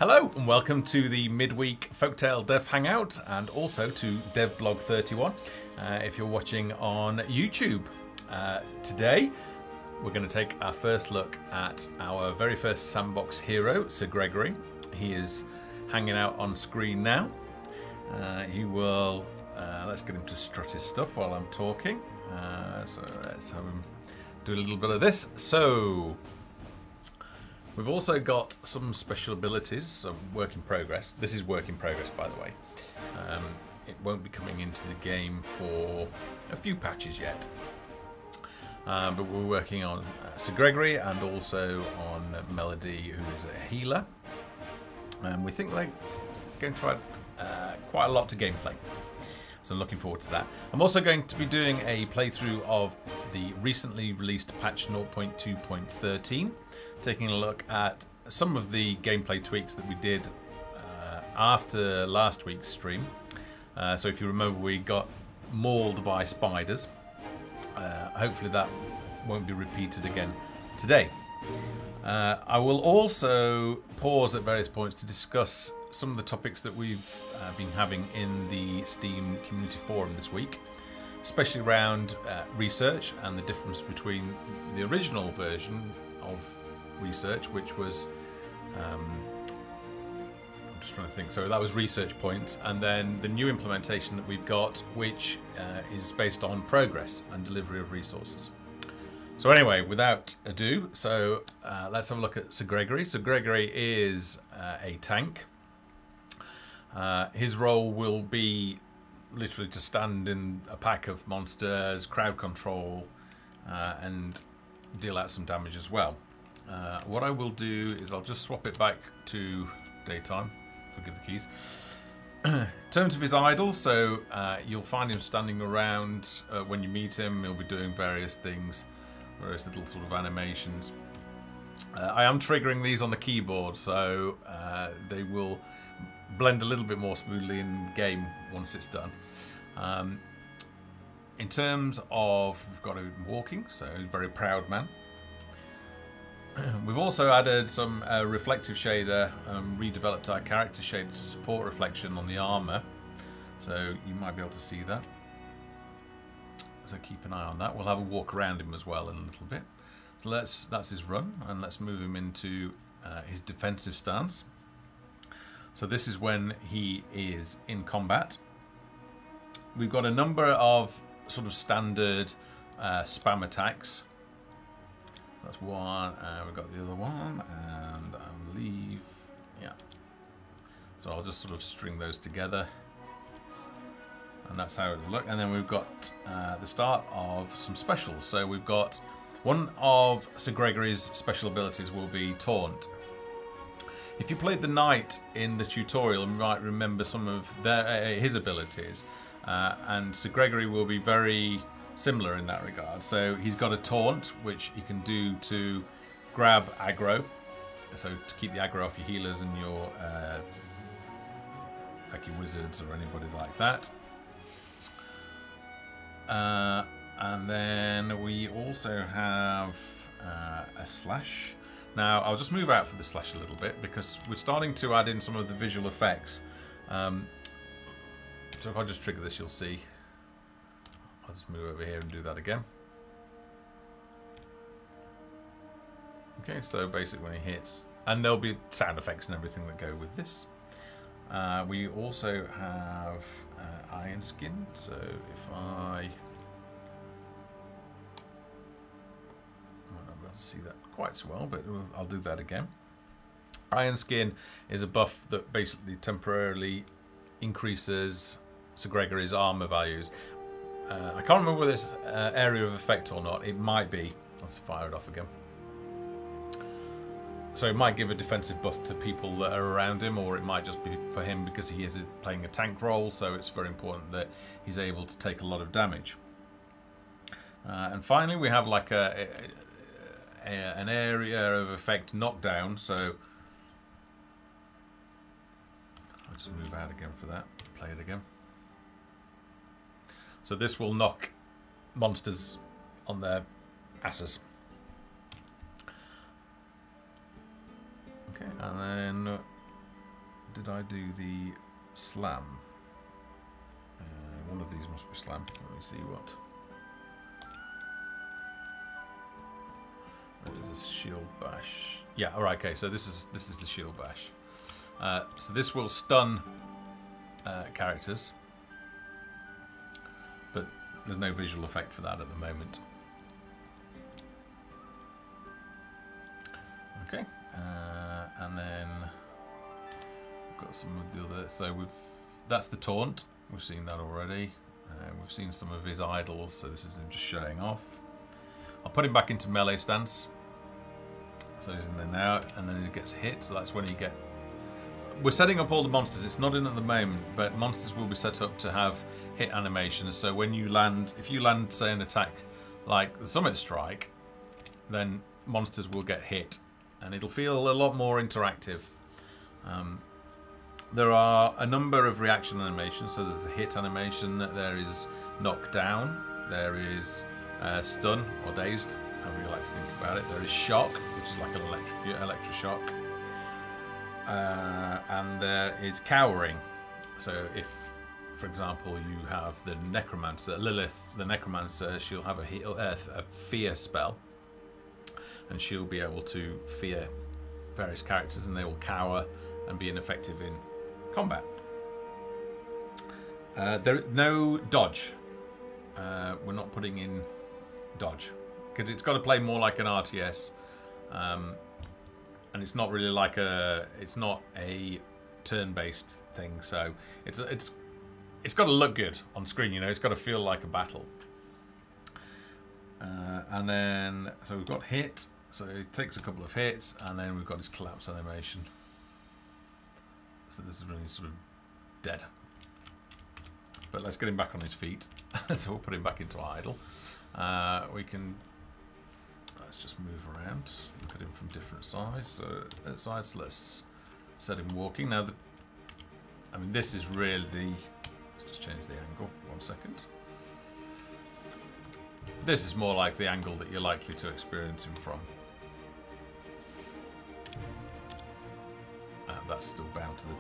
Hello and welcome to the midweek Folktale Dev Hangout and also to Devblog 31 if you're watching on YouTube. Today we're going to take our first look at our very first sandbox hero, Sir Gregory. He is hanging out on screen now. He will, let's get him to strut his stuff while I'm talking. So let's have him do a little bit of this. So we've also got some special abilities, so work in progress. This is work in progress, by the way. It won't be coming into the game for a few patches yet. But we're working on Sir Gregory and also on Melody, who is a healer. We think they're going to add quite a lot to gameplay. So I'm looking forward to that. I'm also going to be doing a playthrough of the recently released patch 0.2.13, taking a look at some of the gameplay tweaks that we did after last week's stream. So if you remember, we got mauled by spiders. Hopefully that won't be repeated again today. I will also pause at various points to discuss some of the topics that we've been having in the Steam community forum this week, especially around research and the difference between the original version of research, which was I'm just trying to think, so that was research points, and then the new implementation that we've got, which is based on progress and delivery of resources. So anyway, without ado, so let's have a look at Sir Gregory. Sir Gregory is a tank. His role will be literally to stand in a pack of monsters, crowd control, and deal out some damage as well. What I will do is I'll just swap it back to daytime. Forgive the keys. In terms of his idols, so you'll find him standing around when you meet him. He'll be doing various things, various little sort of animations. I am triggering these on the keyboard, so they will blend a little bit more smoothly in game once it's done. In terms of, we've got him walking, so he's a very proud man. We've also added some reflective shader, redeveloped our character shader to support reflection on the armor, so you might be able to see that. So keep an eye on that. We'll have a walk around him as well in a little bit. So that's his run, and let's move him into his defensive stance. So this is when he is in combat. We've got a number of sort of standard spam attacks. That's one, and we've got the other one, and I believe, yeah. So I'll just sort of string those together, and that's how it will look. And then we've got the start of some specials. So we've got one of Sir Gregory's special abilities will be Taunt. If you played the knight in the tutorial, you might remember some of his abilities, and Sir Gregory will be very similar in that regard. So he's got a taunt, which he can do to grab aggro, so to keep the aggro off your healers and your like your wizards or anybody like that. And then we also have a slash. Now, I'll just move out for the slash a little bit because we're starting to add in some of the visual effects. So if I just trigger this, you'll see. I'll just move over here and do that again. Okay, so basically when he hits, and there'll be sound effects and everything that go with this. We also have iron skin, so if I might not be able to see that quite so well, but I'll do that again. Iron skin is a buff that basically temporarily increases Sir Gregory's armor values. I can't remember whether it's area of effect or not. It might be. Let's fire it off again. So it might give a defensive buff to people that are around him, or it might just be for him because he is playing a tank role, so it's very important that he's able to take a lot of damage. And finally we have like an area of effect knockdown, so I'll just move out again for that, play it again. So this will knock monsters on their asses. Okay, and then did I do the slam? One of these must be slam. Let me see what. There's a shield bash. Yeah, alright, okay, so this is the shield bash. So this will stun characters, but there's no visual effect for that at the moment. Okay, and then we've got some of the other. So that's the taunt. We've seen that already. We've seen some of his idols. So this is him just showing off. I'll put him back into melee stance. So he's in there now, and then he gets hit. So that's when you get. We're setting up all the monsters. It's not in at the moment, but monsters will be set up to have hit animations. So when you land, if you land, say, an attack like the Summit Strike, then monsters will get hit, and it'll feel a lot more interactive. There are a number of reaction animations. So there's a hit animation, there is knockdown, there is stun or dazed, however you like to think about it. There is shock, which is like an electroshock. And there is cowering. So if, for example, you have the Necromancer, Lilith, the Necromancer, she'll have a fear spell. And she'll be able to fear various characters, and they will cower and be ineffective in combat. No dodge. We're not putting in dodge because it's got to play more like an RTS, and it's not really like it's not a turn-based thing. So it's got to look good on screen. You know, it's got to feel like a battle. And then so we've got hit. So it takes a couple of hits, and then we've got his collapse animation. So this is really sort of dead. But let's get him back on his feet. So we'll put him back into idle. We can. Let's just move around. Look at him from different sides. So let's set him walking. Now, I mean, this is really the. Let's just change the angle. 1 second. This is more like the angle that you're likely to experience him from. That's still bound to the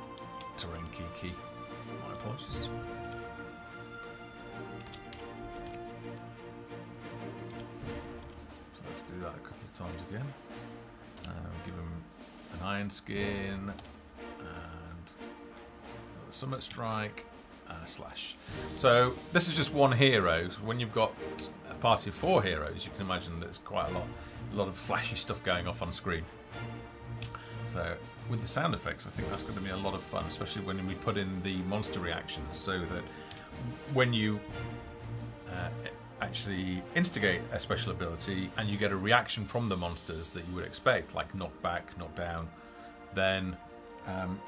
terrain key. My apologies. So let's do that a couple of times again. Give him an iron skin and another summit strike and a slash. So this is just one hero. So when you've got a party of 4 heroes, you can imagine there's quite a lot of flashy stuff going off on screen. So with the sound effects, I think that's going to be a lot of fun, especially when we put in the monster reactions, so that when you actually instigate a special ability and you get a reaction from the monsters that you would expect, like knock back, knock down, then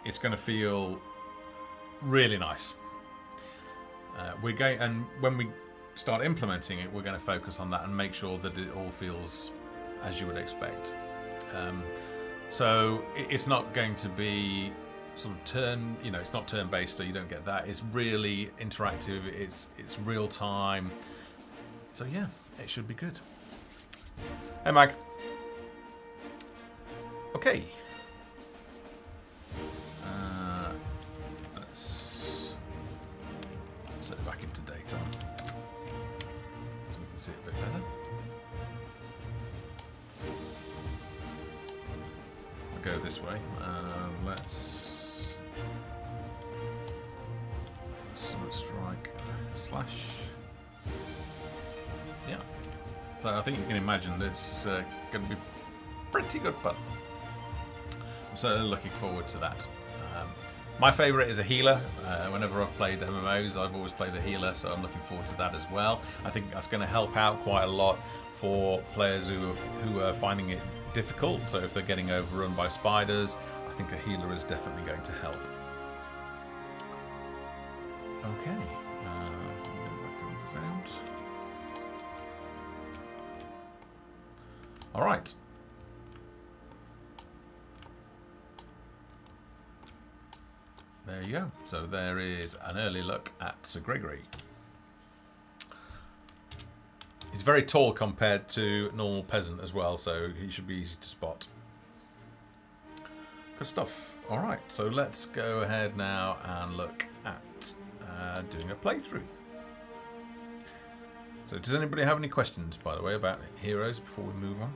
it's going to feel really nice. And when we start implementing it, we're going to focus on that and make sure that it all feels as you would expect. So it's not going to be sort of it's not turn-based, so you don't get that. It's really interactive. It's real time. So yeah, it should be good. Hey, Mag. Okay. Let's set it back into daytime so we can see it a bit better. Go this way. Let's summit strike slash. Yeah. So I think you can imagine that's going to be pretty good fun. I'm certainly looking forward to that. My favourite is a healer. Whenever I've played MMOs, I've always played a healer, so I'm looking forward to that as well. I think that's going to help out quite a lot for players who are finding it difficult. So if they're getting overrun by spiders, I think a healer is definitely going to help. Okay. All right. There you go. So there is an early look at Sir Gregory. He's very tall compared to normal peasant as well, so he should be easy to spot. Good stuff. All right, so let's go ahead now and look at doing a playthrough. So does anybody have any questions, by the way, about heroes before we move on?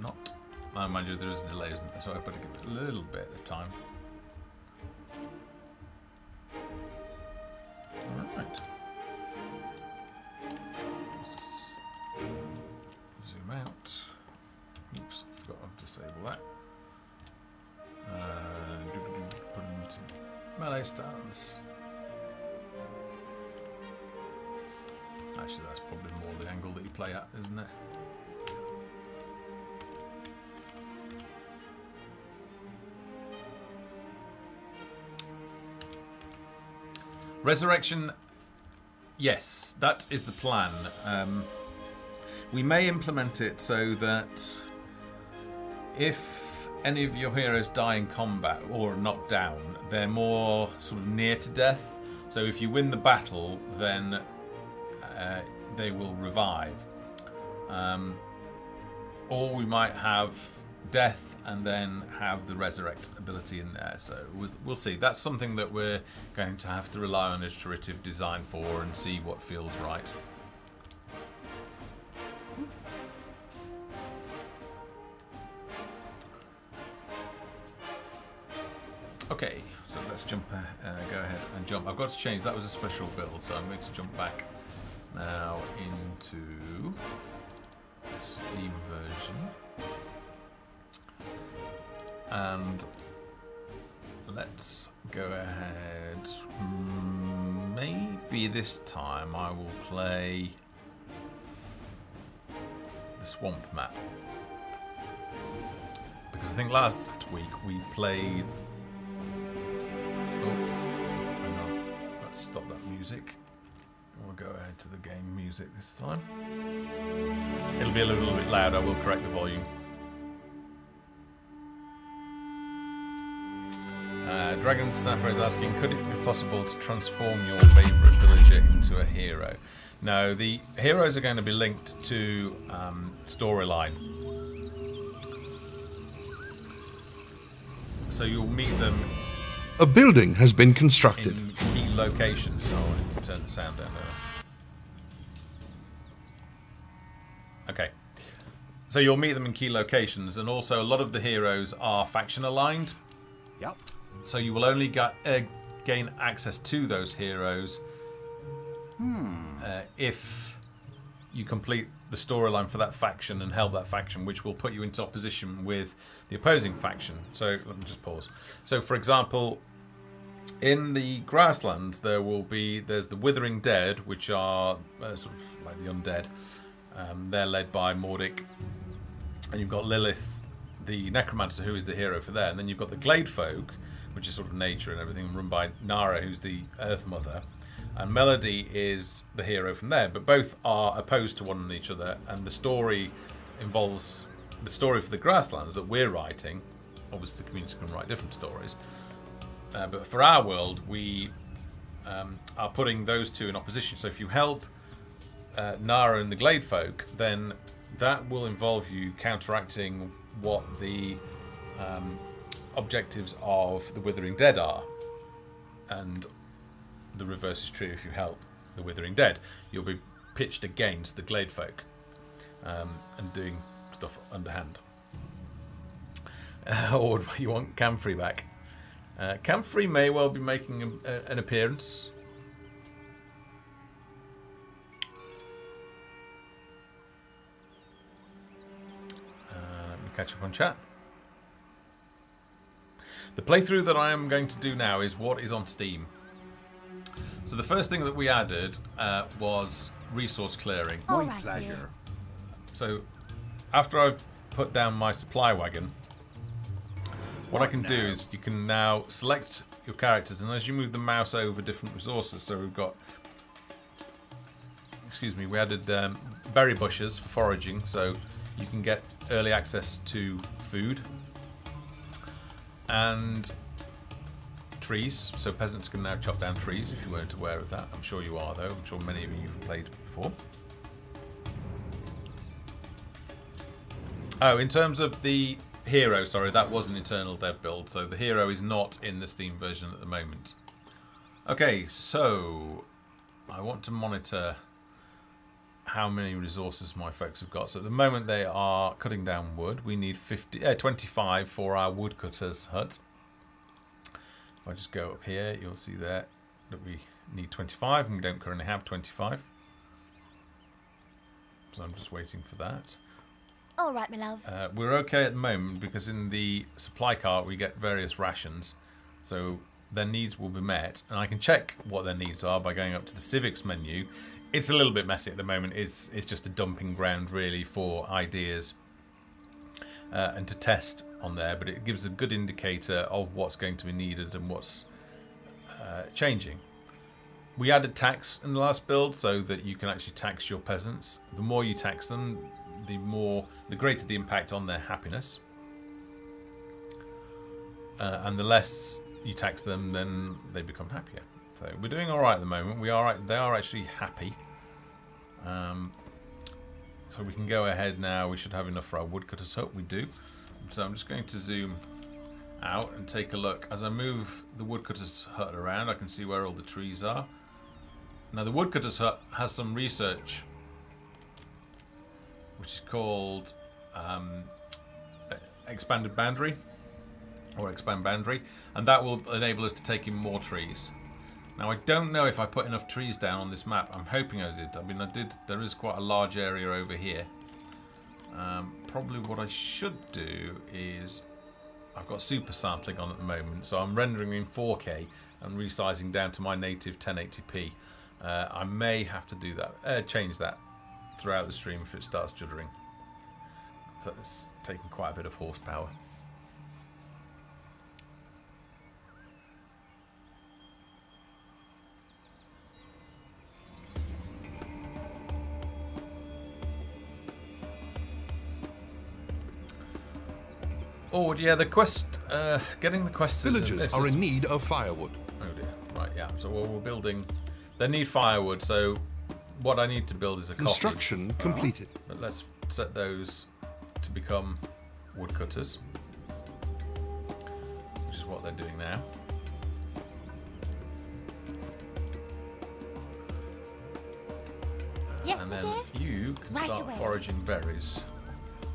Not. I mind you, there is a delay, isn't there? So I better give it a little bit of time. Alright. Just zoom out. Oops, I forgot to disable that. Put him into melee stance. Actually, that's probably more the angle that you play at, isn't it? Resurrection, yes, that is the plan. We may implement it so that if any of your heroes die in combat or knocked down, they're more sort of near to death. So if you win the battle, then they will revive. Or we might have death and then have the resurrect ability in there. So we'll see. That's something that we're going to have to rely on iterative design for and see what feels right. Okay, so let's jump. Go ahead and jump. I've got to change. That was a special build, so I'm going to jump back now into the Steam version. And let's go ahead. Maybe this time I will play the swamp map. Because I think last week we played... Oh, hang on. Let's stop that music. We'll go ahead to the game music this time. It'll be a little bit loud. I will correct the volume. Dragon Snapper is asking, could it be possible to transform your favourite villager into a hero? No, the heroes are going to be linked to storyline. So you'll meet them. A building has been constructed. In key locations. Oh, I need to turn the sound down there. Okay. So you'll meet them in key locations, and also a lot of the heroes are faction aligned. Yep. So you will only gain access to those heroes if you complete the storyline for that faction and help that faction, which will put you into opposition with the opposing faction. So let me just pause. So for example, in the grasslands there's the Withering Dead, which are sort of like the undead. They're led by Mordic, and you've got Lilith, the Necromancer, who is the hero for there, and then you've got the Glade Folk, which is sort of nature and everything, run by Nara, who's the Earth Mother, and Melody is the hero from there. But both are opposed to one each other, and the story involves the story for the grasslands that we're writing. Obviously, the community can write different stories, but for our world, we are putting those two in opposition. So if you help Nara and the Glade Folk, then that will involve you counteracting what the objectives of the Withering Dead are, and the reverse is true. If you help the Withering Dead, you'll be pitched against the Glade Folk and doing stuff underhand. Or you want Camfrey back. Camfrey may well be making an appearance. Let me catch up on chat. The playthrough that I am going to do now is what is on Steam. So the first thing that we added was resource clearing. My pleasure. So after I've put down my supply wagon, what I can do is you can now select your characters, and as you move the mouse over different resources, so we've got, excuse me, we added berry bushes for foraging, so you can get early access to food, and trees, so peasants can now chop down trees if you weren't aware of that. I'm sure you are, though. I'm sure many of you have played before. Oh, in terms of the hero, sorry, that was an internal dev build, so the hero is not in the Steam version at the moment. Okay, so I want to monitor how many resources my folks have got. So at the moment they are cutting down wood. We need 25 for our woodcutter's hut. If I just go up here, you'll see there that we need 25, and we don't currently have 25. So I'm just waiting for that. All right, my love. We're okay at the moment because in the supply cart we get various rations, so their needs will be met, and I can check what their needs are by going up to the civics menu. It's a little bit messy at the moment. It's just a dumping ground really for ideas and to test on there, but it gives a good indicator of what's going to be needed and what's changing. We added tax in the last build so that you can actually tax your peasants. The more you tax them, the greater the impact on their happiness, and the less you tax them, then they become happier. So we're doing all right at the moment. They are actually happy. So we can go ahead now. We should have enough for our woodcutter's hut. We do. So I'm just going to zoom out and take a look. As I move the woodcutter's hut around, I can see where all the trees are. Now the woodcutter's hut has some research, which is called expanded boundary, or expand boundary, and that will enable us to take in more trees. Now I don't know if I put enough trees down on this map. I'm hoping I did. I mean, I did. There is quite a large area over here. Probably what I should do is, I've got super sampling on at the moment, so I'm rendering in 4K and resizing down to my native 1080p. I may have to do that, change that throughout the stream if it starts juddering. So it's taking quite a bit of horsepower. Oh yeah, the quest, getting the quests. Villagers are in need of firewood. Oh dear, right, yeah. So we're building. They need firewood, so what I need to build is a cottage. Construction completed. But let's set those to become woodcutters, which is what they're doing now. Yes, and my then dear? you can Right start away. foraging berries.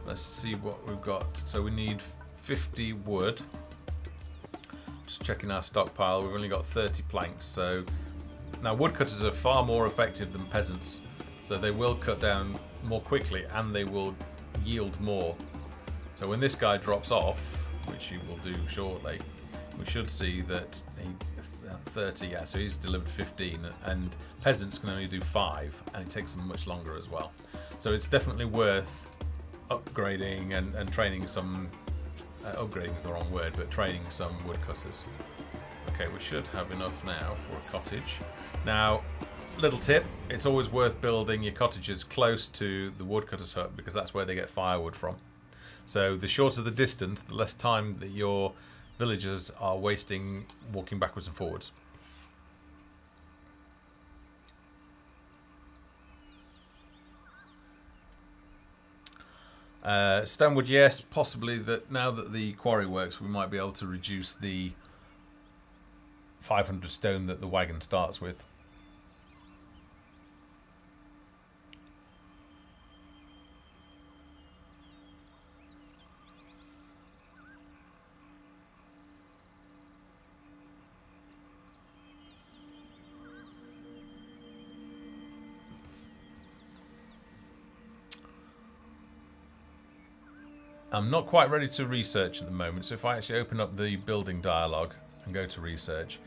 Let's see what we've got. So we need 50 wood. Just checking our stockpile. We've only got 30 planks. So now woodcutters are far more effective than peasants. So they will cut down more quickly and they will yield more. So when this guy drops off, which he will do shortly, we should see that 30, yeah, so he's delivered 15, and peasants can only do 5, and it takes them much longer as well. So it's definitely worth upgrading and training some, upgrading is the wrong word, but training some woodcutters. Okay, we should have enough now for a cottage. Now, little tip, it's always worth building your cottages close to the woodcutter's hut because that's where they get firewood from. So the shorter the distance, the less time that your villagers are wasting walking backwards and forwards. Stonewood, yes, possibly that now that the quarry works, we might be able to reduce the 500 stone that the wagon starts with. I'm not quite ready to research at the moment, so if I actually open up the building dialogue and go to research,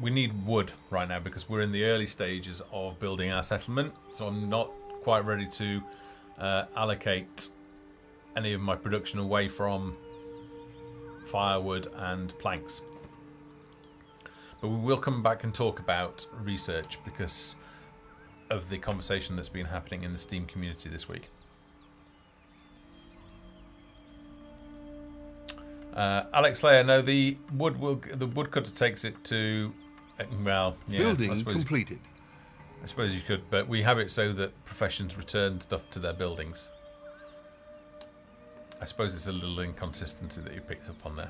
we need wood right now because we're in the early stages of building our settlement, so I'm not quite ready to allocate any of my production away from firewood and planks. But we will come back and talk about research because of the conversation that's been happening in the Steam community this week. Alex Slayer, no, the woodcutter takes it to, well, yeah, Building completed. I suppose you could, but we have it so that professions return stuff to their buildings. I suppose it's a little inconsistency that you picked up on there.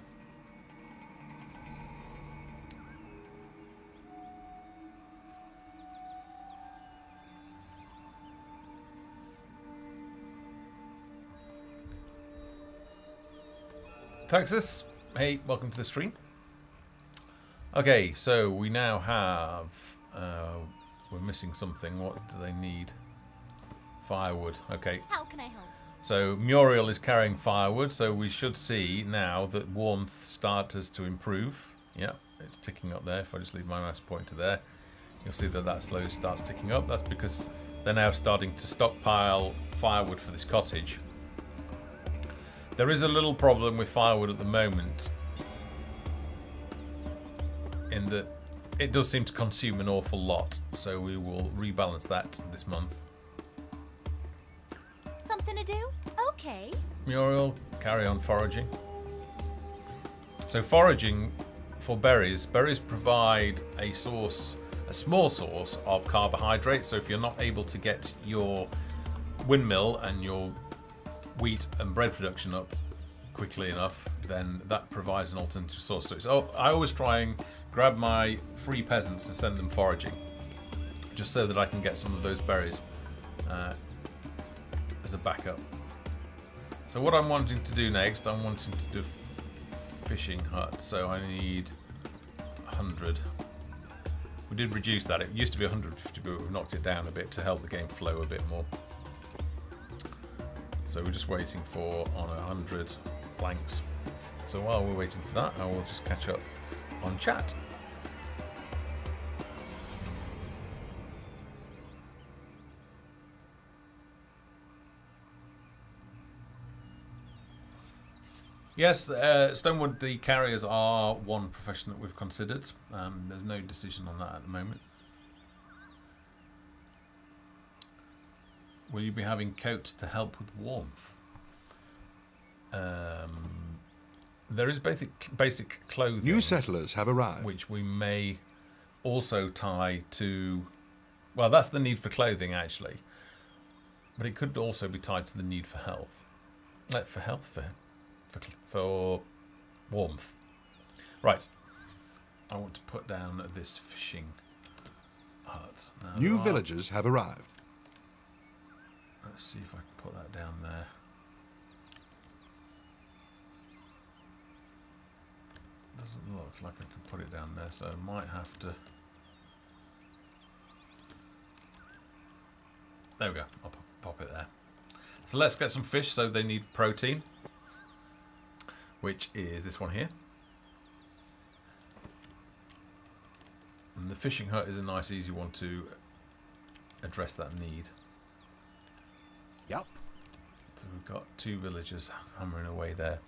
Texas, hey, welcome to the stream. Okay, so we now have, we're missing something. What do they need? Firewood, okay. How can I help? So Muriel is carrying firewood, so we should see now that warmth starts to improve. Yeah, it's ticking up there. If I just leave my mouse pointer there, you'll see that that slowly starts ticking up. That's because they're now starting to stockpile firewood for this cottage. There is a little problem with firewood at the moment in that it does seem to consume an awful lot, so we will rebalance that this month. Something to do? Okay. Muriel, carry on foraging. So foraging for berries. Berries provide a source, a small source of carbohydrate. So if you're not able to get your windmill and your wheat and bread production up quickly enough, then that provides an alternative source. So I always try and grab my free peasants and send them foraging, just so that I can get some of those berries as a backup. So what I'm wanting to do next, I'm wanting to do a fishing hut. So I need 100. We did reduce that. It used to be 150, but we've knocked it down a bit to help the game flow a bit more. So we're just waiting for on 100 planks. So while we're waiting for that, I will just catch up on chat. Yes, Stonewood, the carriers are one profession that we've considered. There's no decision on that at the moment. Will you be having coats to help with warmth? There is basic clothing. New settlers have arrived. Which we may also tie to... Well, that's the need for clothing, actually. But it could also be tied to the need for health. For warmth. Right. I want to put down this fishing hut. Now, New villagers have arrived. Let's see if I can put that down there. Doesn't look like I can put it down there, so I might have to... There we go. I'll pop it there. So let's get some fish. So they need protein, which is this one here. And the fishing hut is a nice, easy one to address that need. Yep. So we've got 2 villagers hammering away there.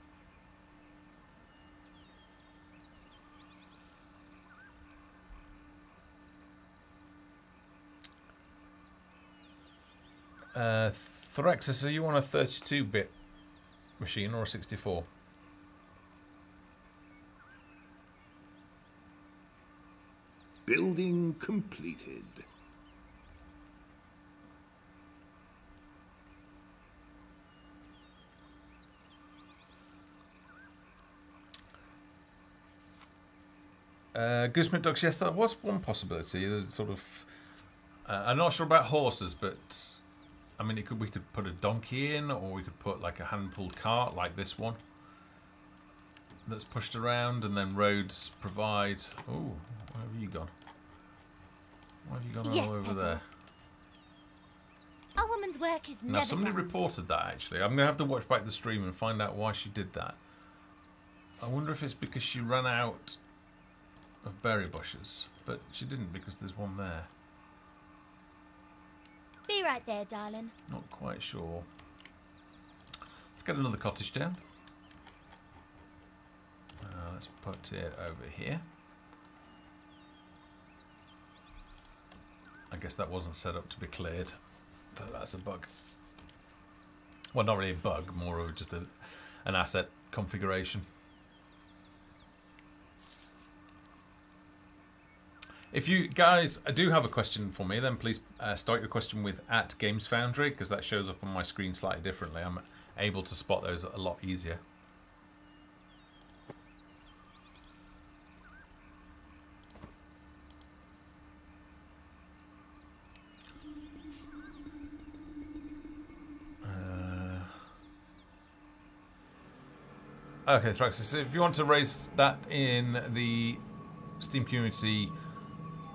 Threxus, are you on a 32-bit machine or a 64? Building completed. Goosemeat ducks, yes, that was one possibility. Sort of, I'm not sure about horses, but I mean, we could put a donkey in, or we could put like a hand-pulled cart like this one that's pushed around, and then roads provide. Oh, where have you gone? Why have you gone all over there? A woman's work is Now, somebody reported that, actually. I'm going to have to watch back the stream and find out why she did that. I wonder if it's because she ran out of berry bushes, but she didn't, because there's one there. Be right there, darling. Not quite sure. Let's get another cottage down. let's put it over here. I guess that wasn't set up to be cleared, so that's a bug. Well, not really a bug, more of just an asset configuration. If you guys do have a question for me, then please start your question with @GamesFoundry, because that shows up on my screen slightly differently. I'm able to spot those a lot easier. Okay, Thraxis, so if you want to raise that in the Steam Community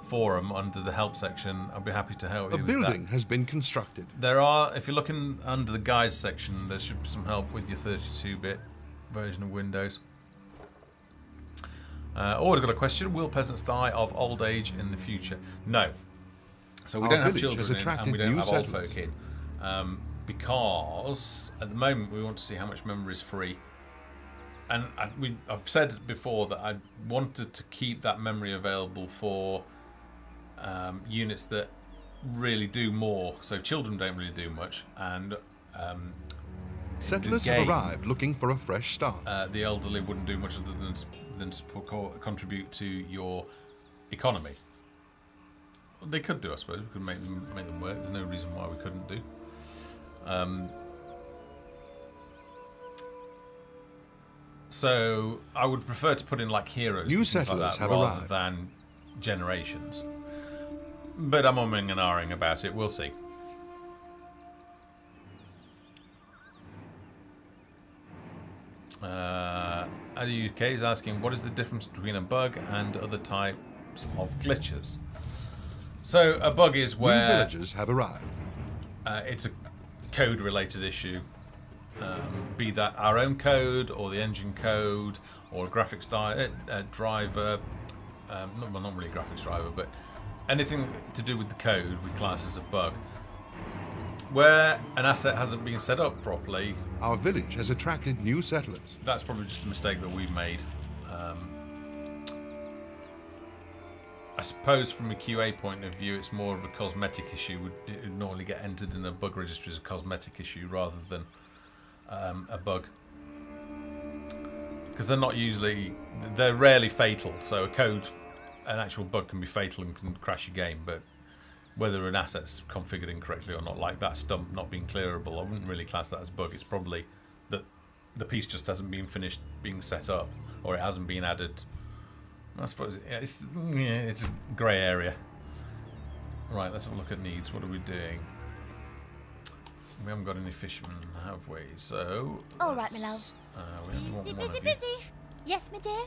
Forum under the help section, I'll be happy to help you with that. A building has been constructed. There are, if you're looking under the guides section, there should be some help with your 32-bit version of Windows. Always got a question, will peasants die of old age in the future? No. So we don't have children in, and we don't have old folk in. Because at the moment we want to see how much memory is free. And I've said before that I wanted to keep that memory available for units that really do more. So children don't really do much, and settlers have arrived looking for a fresh start. The elderly wouldn't do much other than contribute to your economy. They could do, I suppose. We could make them work. There's no reason why we couldn't do. So I would prefer to put in like heroes New and things settlers like that have rather arrived. than generations. But I'm umming and ahhing about it. We'll see. Adi UK is asking, what is the difference between a bug and other types of glitches? So a bug is where New villagers have arrived. It's a code-related issue. Be that our own code, or the engine code, or a graphics driver. Not really a graphics driver, but anything to do with the code we class as a bug. Where an asset hasn't been set up properly, Our village has attracted new settlers. that's probably just a mistake that we've made. I suppose from a QA point of view, it's more of a cosmetic issue. It would normally get entered in a bug registry as a cosmetic issue rather than a bug, because they're rarely fatal. So an actual bug can be fatal and can crash your game, but whether an asset's configured incorrectly or not, like that stump not being clearable, I wouldn't really class that as a bug. It's probably that the piece just hasn't been finished being set up, or it hasn't been added. I suppose it's a grey area. Right, let's have a look at needs. What are we doing? We haven't got any fishermen, have we? So All right, my love. we only want Busy, one busy, of you. busy. Yes, my dear.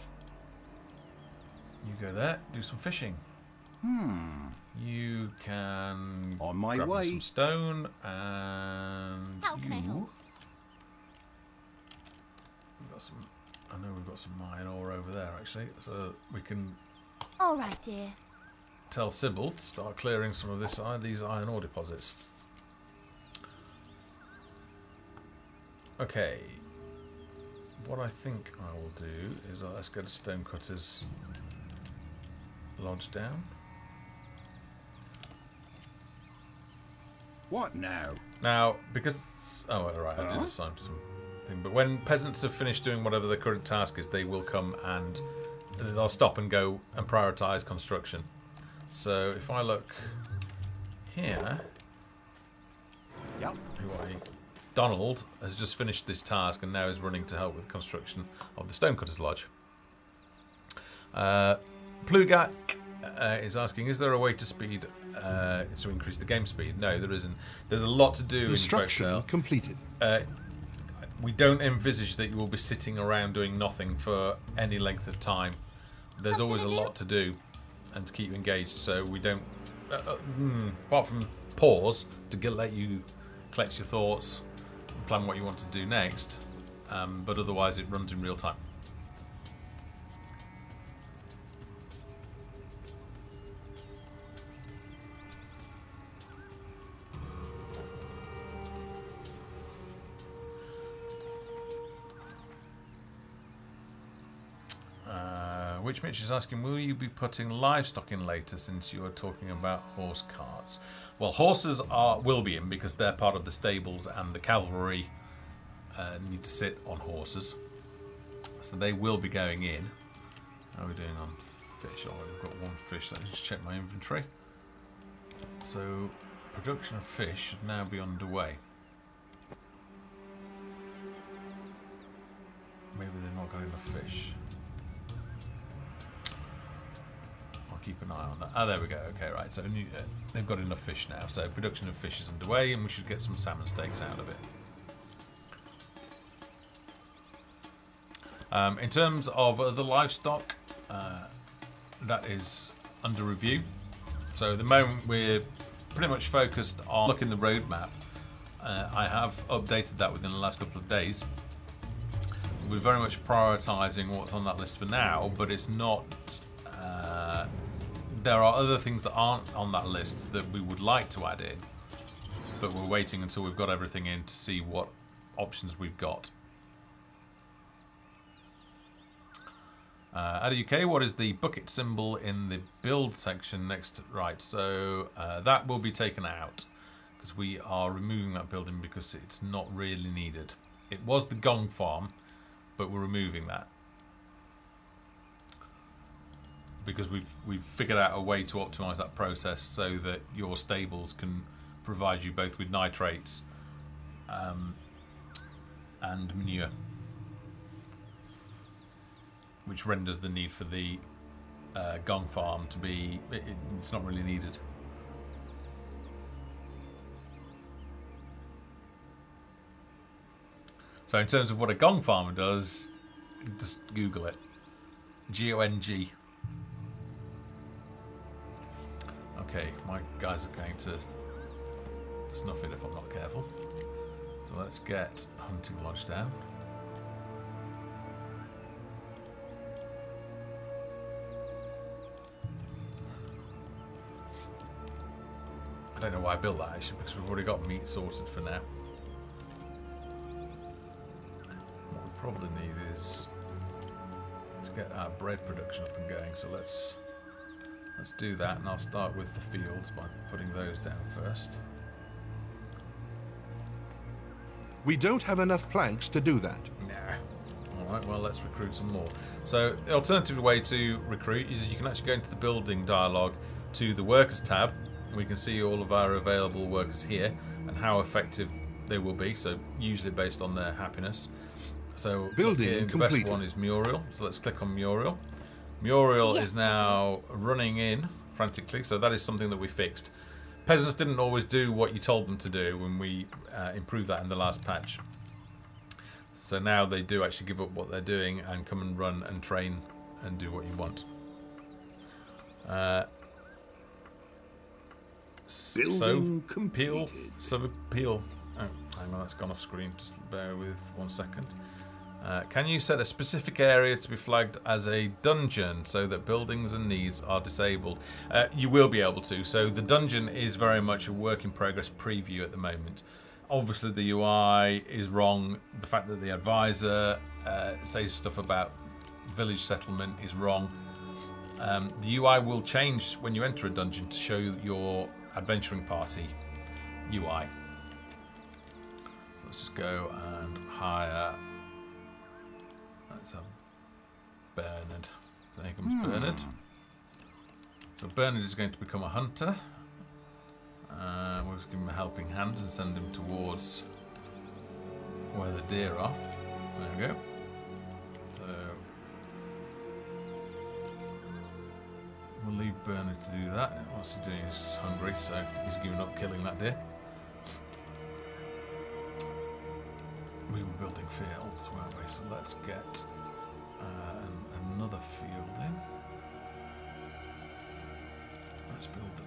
You go there, do some fishing. You can On my grab me way. some stone, and How can I help? We've got some. I know we've got some iron ore over there actually, so we can All right, dear. tell Sybil to start clearing some of these iron ore deposits. Okay. What I think I will do is let's get a stonecutter's lodge down. What now? Now, because... Oh, alright, I did assign something. But when peasants have finished doing whatever their current task is, they will come and they'll stop and go and prioritise construction. So if I look here... Yep. Donald has just finished this task and now is running to help with construction of the Stonecutter's Lodge. Plugak is asking, is there a way to speed to increase the game speed? No, there isn't. There's a lot to do in Construction Folktale. completed. We don't envisage that you will be sitting around doing nothing for any length of time. There's always a lot to do and to keep you engaged, so we don't, apart from pause to let you collect your thoughts and plan what you want to do next, but otherwise it runs in real time. Which Mitch is asking, will you be putting livestock in later since you are talking about horse carts? Well, horses will be in because they're part of the stables and the cavalry need to sit on horses. So they will be going in. How are we doing on fish? Oh, we've got one fish. Let me just check my inventory. So production of fish should now be underway. Maybe they've not got enough fish. I'll keep an eye on that. Oh, there we go. Okay, right. So they've got enough fish now. So production of fish is underway, and we should get some salmon steaks out of it. In terms of the livestock, that is under review. So at the moment we're pretty much focused on looking at the roadmap. I have updated that within the last couple of days. We're very much prioritising what's on that list for now, but it's not... there are other things that aren't on that list that we would like to add in, but we're waiting until we've got everything in to see what options we've got. At UK, what is the bucket symbol in the build section next to right? So that will be taken out because we are removing that building because it's not really needed. It was the gong farm, but we're removing that because we've figured out a way to optimize that process so that your stables can provide you both with nitrates and manure, which renders the need for the gong farm to be it's not really needed. So in terms of what a gong farmer does, just Google it. G-O-N-G. Okay, my guys are going to snuff it if I'm not careful. So let's get Hunting Lodge down. I don't know why I built that actually, because we've already got meat sorted for now. What we probably need is to get our bread production up and going. So let's do that, and I'll start with the fields by putting those down first. We don't have enough planks to do that. Nah. Alright, well let's recruit some more. So the alternative way to recruit is you can actually go into the building dialogue to the workers tab. We can see all of our available workers here and how effective they will be, so usually based on their happiness. So building the best one is Muriel, so let's click on Muriel. Muriel is now running in frantically, so that is something that we fixed. Peasants didn't always do what you told them to do when we improved that in the last patch. So now they do actually give up what they're doing and come and run and train and do what you want. Peel. Oh, hang on, that's gone off screen. Just bear with 1 second. Can you set a specific area to be flagged as a dungeon so that buildings and needs are disabled? You will be able to. So the dungeon is very much a work in progress preview at the moment. Obviously the UI is wrong. The fact that the advisor says stuff about village settlement is wrong. The UI will change when you enter a dungeon to show your adventuring party UI. So let's just go and hire. That's a Bernard. So here comes Bernard. So Bernard is going to become a hunter. We'll just give him a helping hand and send him towards where the deer are. There we go. So we'll leave Bernard to do that. What's he doing? He's hungry, so he's giving up killing that deer. We were building fields, weren't we? So let's get another field in. Let's build it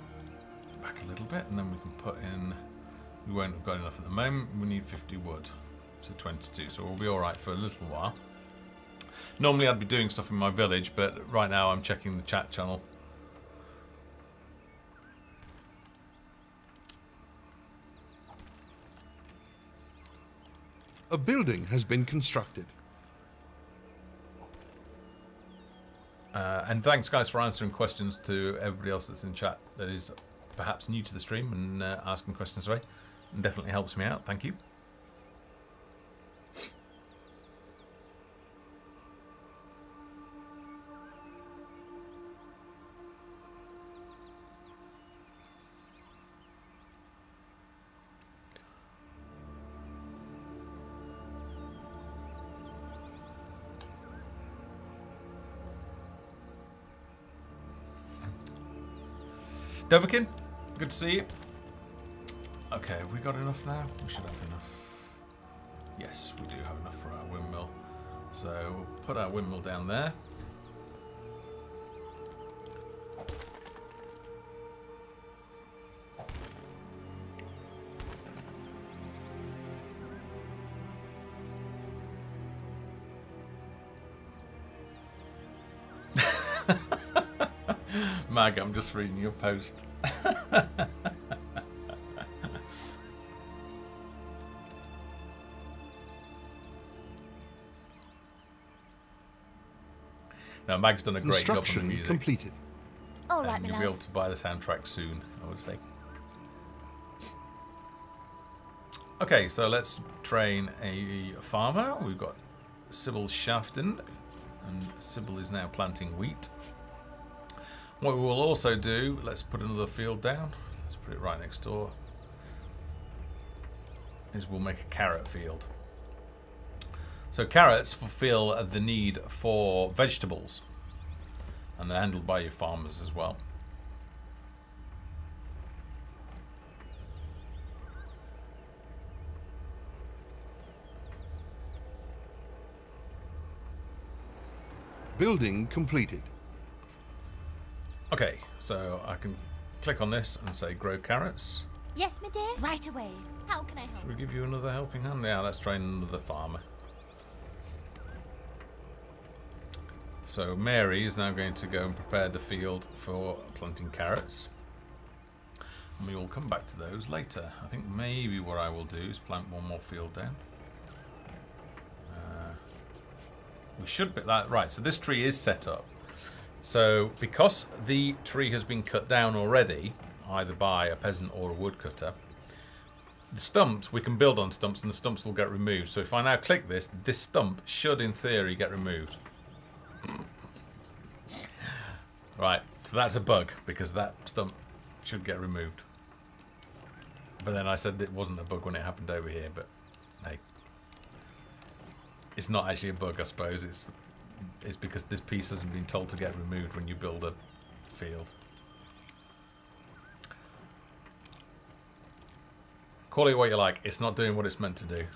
back a little bit, and then we can put in... We won't have got enough at the moment. We need 50 wood, so 22. So we'll be all right for a little while. Normally I'd be doing stuff in my village, but right now I'm checking the chat channel. A building has been constructed. And thanks, guys, for answering questions to everybody else that's in chat that is perhaps new to the stream and asking questions away. It definitely helps me out. Thank you. Doverkin, good to see you. Okay, have we got enough now? We should have enough. Yes, we do have enough for our windmill. So we'll put our windmill down there. Mag, I'm just reading your post. Now, Mag's done a great job on the music. Completed. All right, my You'll love. be able to buy the soundtrack soon, I would say. Okay, so let's train a farmer. We've got Sybil Shafton, and Sybil is now planting wheat. What we will also do, let's put another field down. Let's put it right next door. Is we'll make a carrot field. So carrots fulfill the need for vegetables, and they're handled by your farmers as well. Building completed. Okay, so I can click on this and say grow carrots. Yes, my dear. Right away. How can I help? Should we give you another helping hand? Yeah, let's train another farmer. So Mary is now going to go and prepare the field for planting carrots. And we will come back to those later. I think maybe what I will do is plant one more field down. We should be that right. So this tree is set up. So because the tree has been cut down already, either by a peasant or a woodcutter, the stumps, we can build on stumps and the stumps will get removed. So if I now click this, this stump should in theory get removed. Right, so that's a bug because that stump should get removed. But then I said it wasn't a bug when it happened over here, but hey. It's not actually a bug, I suppose. It's because this piece hasn't been told to get removed when you build a field. Call it what you like. It's not doing what it's meant to do.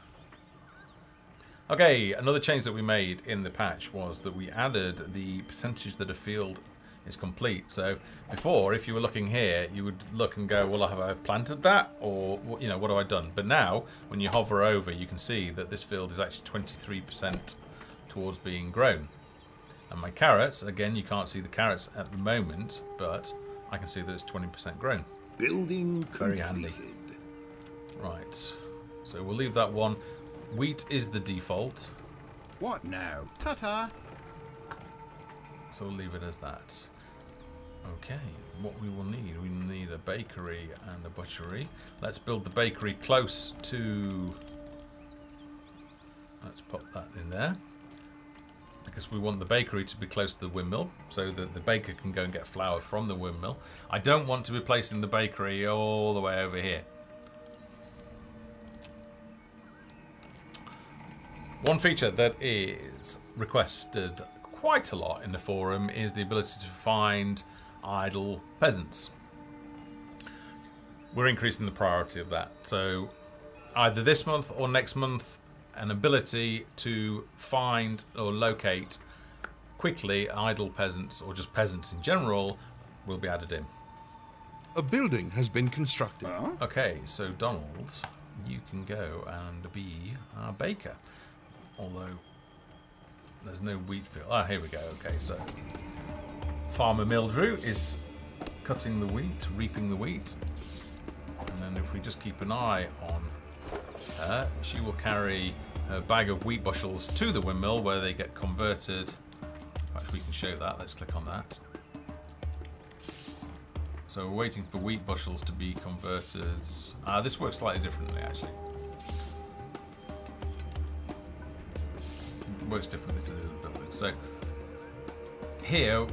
Okay, another change that we made in the patch was that we added the percentage that a field is complete. So before, if you were looking here, you would look and go, well, have I planted that? Or, you know, what have I done? But now, when you hover over, you can see that this field is actually 23% towards being grown. And my carrots, again, you can't see the carrots at the moment, but I can see that it's 20% grown. Building Very handy. Right, so we'll leave that one. Wheat is the default. What now? Ta-ta. So we'll leave it as that. Okay, what we will need a bakery and a butchery. Let's build the bakery close to... Let's pop that in there. Because we want the bakery to be close to the windmill, so that the baker can go and get flour from the windmill. I don't want to be placing the bakery all the way over here. One feature that is requested quite a lot in the forum is the ability to find idle peasants. We're increasing the priority of that. So either this month or next month, an ability to find or locate quickly idle peasants or just peasants in general will be added in. A building has been constructed. Okay, so Donald, you can go and be our baker. Although there's no wheat field. Ah, here we go. Okay, so Farmer Mildrew is cutting the wheat, reaping the wheat. And then if we just keep an eye on her, she will carry her bag of wheat bushels to the windmill where they get converted In fact, we can show that. Let's click on that. So we're waiting for wheat bushels to be converted. This works slightly differently, actually. It works differently to the other buildings. So here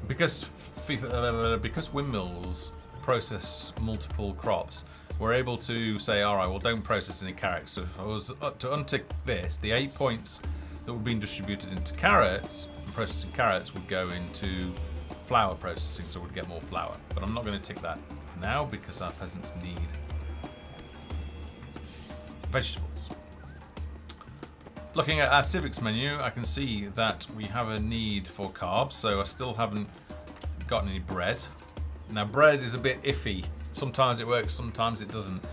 because windmills process multiple crops, we're able to say, all right, well, don't process any carrots. So if I was to untick this, the 8 points that were being distributed into carrots and processing carrots would go into flour processing, so we'd get more flour. But I'm not going to tick that for now because our peasants need vegetables. Looking at our civics menu, I can see that we have a need for carbs, so I still haven't gotten any bread. Now, bread is a bit iffy. Sometimes it works, sometimes it doesn't.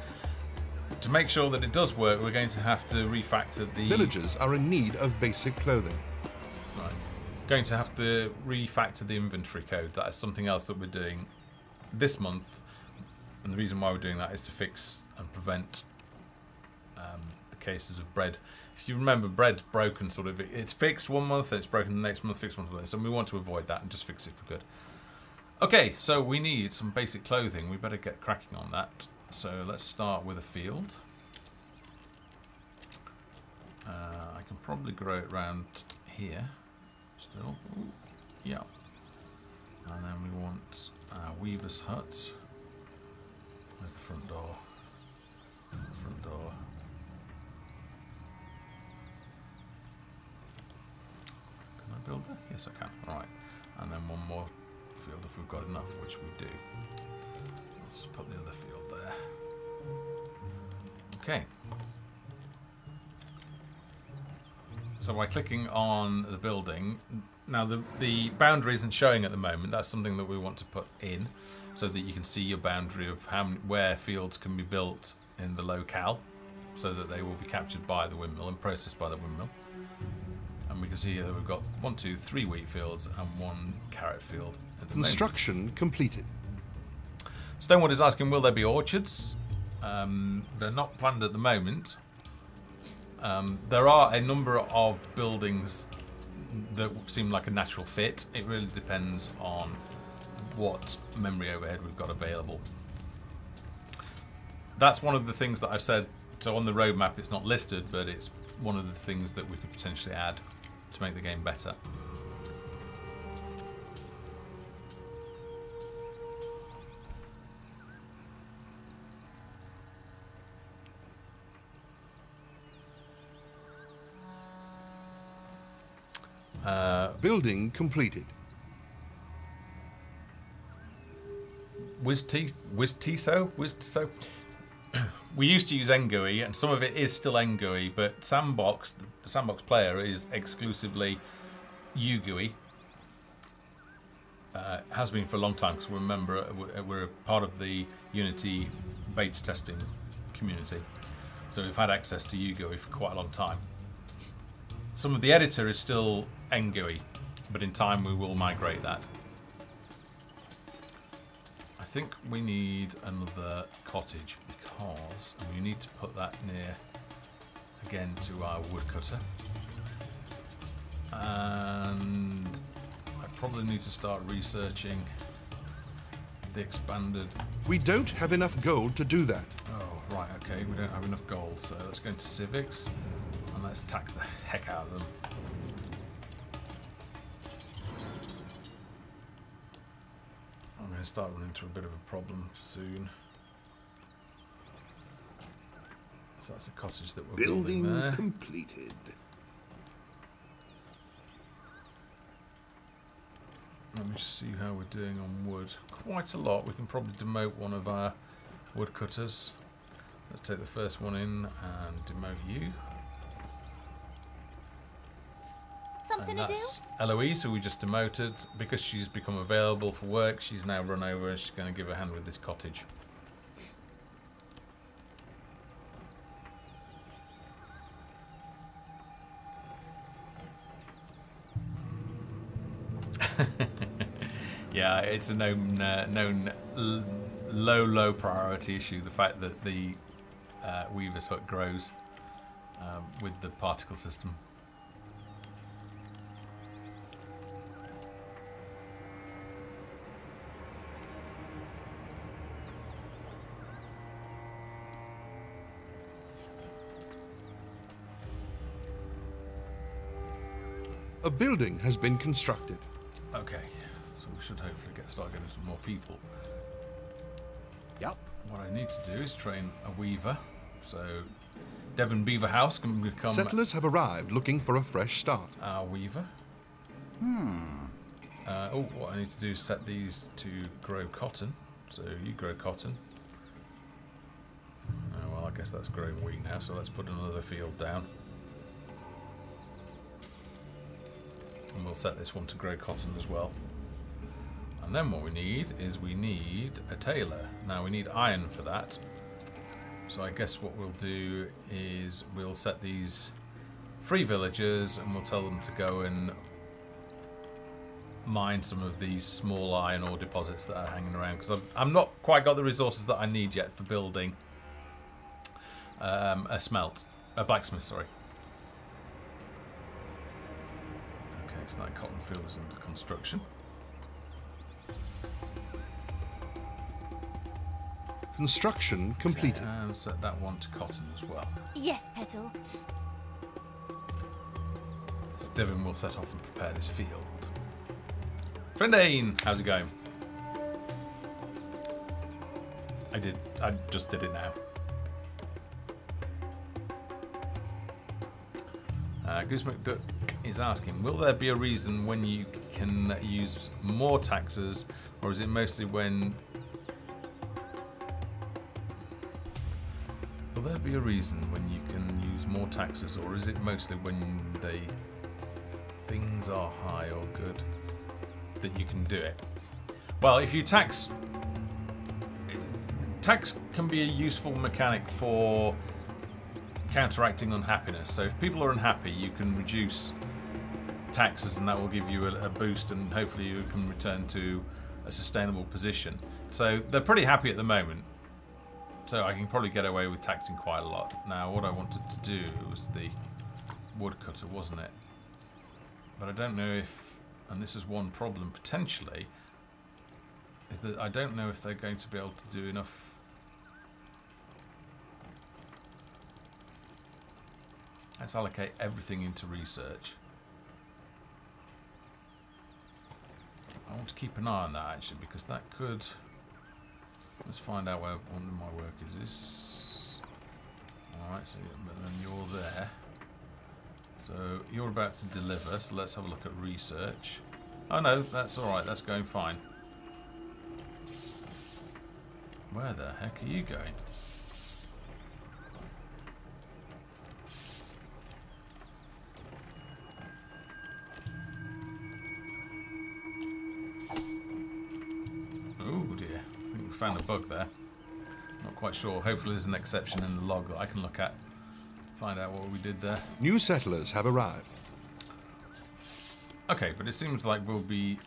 To make sure that it does work, we're going to have to refactor the... Villagers are in need of basic clothing. Right. Going to have to refactor the inventory code. That is something else that we're doing this month. And the reason why we're doing that is to fix and prevent the cases of bread. If you remember, bread's broken sort of. It's fixed one month, it's broken the next month, fixed one month. So we want to avoid that and just fix it for good. Okay, so we need some basic clothing. We better get cracking on that. So let's start with a field. I can probably grow it around here still. Ooh, yeah. And then we want a weaver's hut. Where's the front door? The front door. Can I build that? Yes, I can. Right. And then one more field if we've got enough, which we do. Let's put the other field there. Okay. So by clicking on the building, now the boundary isn't showing at the moment. That's something that we want to put in so that you can see your boundary of where fields can be built in the locale, so that they will be captured by the windmill and processed by the windmill. And we can see here that we've got 1, 2, 3 wheat fields and 1 carrot field at the moment. Construction completed. Stonewood is asking, will there be orchards? They're not planned at the moment. There are a number of buildings that seem like a natural fit. It really depends on what memory overhead we've got available. That's one of the things that I've said. So on the roadmap it's not listed, but it's one of the things that we could potentially add to make the game better. Building completed. Wiztiso? We used to use Ngui, and some of it is still Ngui, but Sandbox, the Sandbox player, is exclusively UGUI. Has been for a long time, because remember, we're a part of the Unity beta testing community. So we've had access to UGUI for quite a long time. Some of the editor is still Ngui, but in time we will migrate that. I think we need another cottage because we need to put that near again to our woodcutter. And I probably need to start researching the expanded... We don't have enough gold to do that. Oh, right, okay, we don't have enough gold, so let's go into civics and let's tax the heck out of them. I'm going to start running into a bit of a problem soon. So that's a cottage that we're building there. Completed. Let me just see how we're doing on wood. Quite a lot. We can probably demote one of our woodcutters. Let's take the first one in and demote you. Something And to do? that's Eloise, who we just demoted. Because she's become available for work, she's now run over and she's going to give a hand with this cottage. Yeah, it's a known low priority issue. The fact that the Weaver's Hut grows with the particle system. A building has been constructed. Okay, so we should hopefully start getting some more people. Yup. What I need to do is train a weaver. So Devon Beaver House can become Settlers have arrived looking for a fresh start. our weaver. What I need to do is set these to grow cotton. So you grow cotton. Oh, well, I guess that's growing wheat now, so let's put another field down. And we'll set this one to grow cotton as well. And then what we need is a tailor. Now we need iron for that. So I guess what we'll do is we'll set these free villagers and we'll tell them to go and mine some of these small iron ore deposits that are hanging around, because I've not quite got the resources that I need yet for building a blacksmith, sorry. Okay, so that cotton field is under construction. Construction completed. Okay, and set that one to cotton as well. Yes, Petal. So Devon will set off and prepare this field. Trendane, how's it going? I just did it now. Goose McDuck is asking, will there be a reason when you can use more taxes, or is it mostly when... Will there be a reason when you can use more taxes, or is it mostly when things are high or good that you can do it? Well, if you tax can be a useful mechanic for counteracting unhappiness. So if people are unhappy, you can reduce taxes and that will give you a boost, and hopefully you can return to a sustainable position. So they're pretty happy at the moment, so I can probably get away with taxing quite a lot. Now what I wanted to do was the woodcutter, wasn't it? But I don't know if, and this is one problem potentially, is that I don't know if they're going to be able to do enough. Let's allocate everything into research. I want to keep an eye on that actually, because that could... Let's find out where one of my workers is. Alright, so then you're there. So you're about to deliver, so let's have a look at research. Oh no, that's alright, that's going fine. Where the heck are you going? Oh dear, I think we found a bug there. Not quite sure. Hopefully there's an exception in the log that I can look at. Find out what we did there. New settlers have arrived. Okay, but it seems like we'll be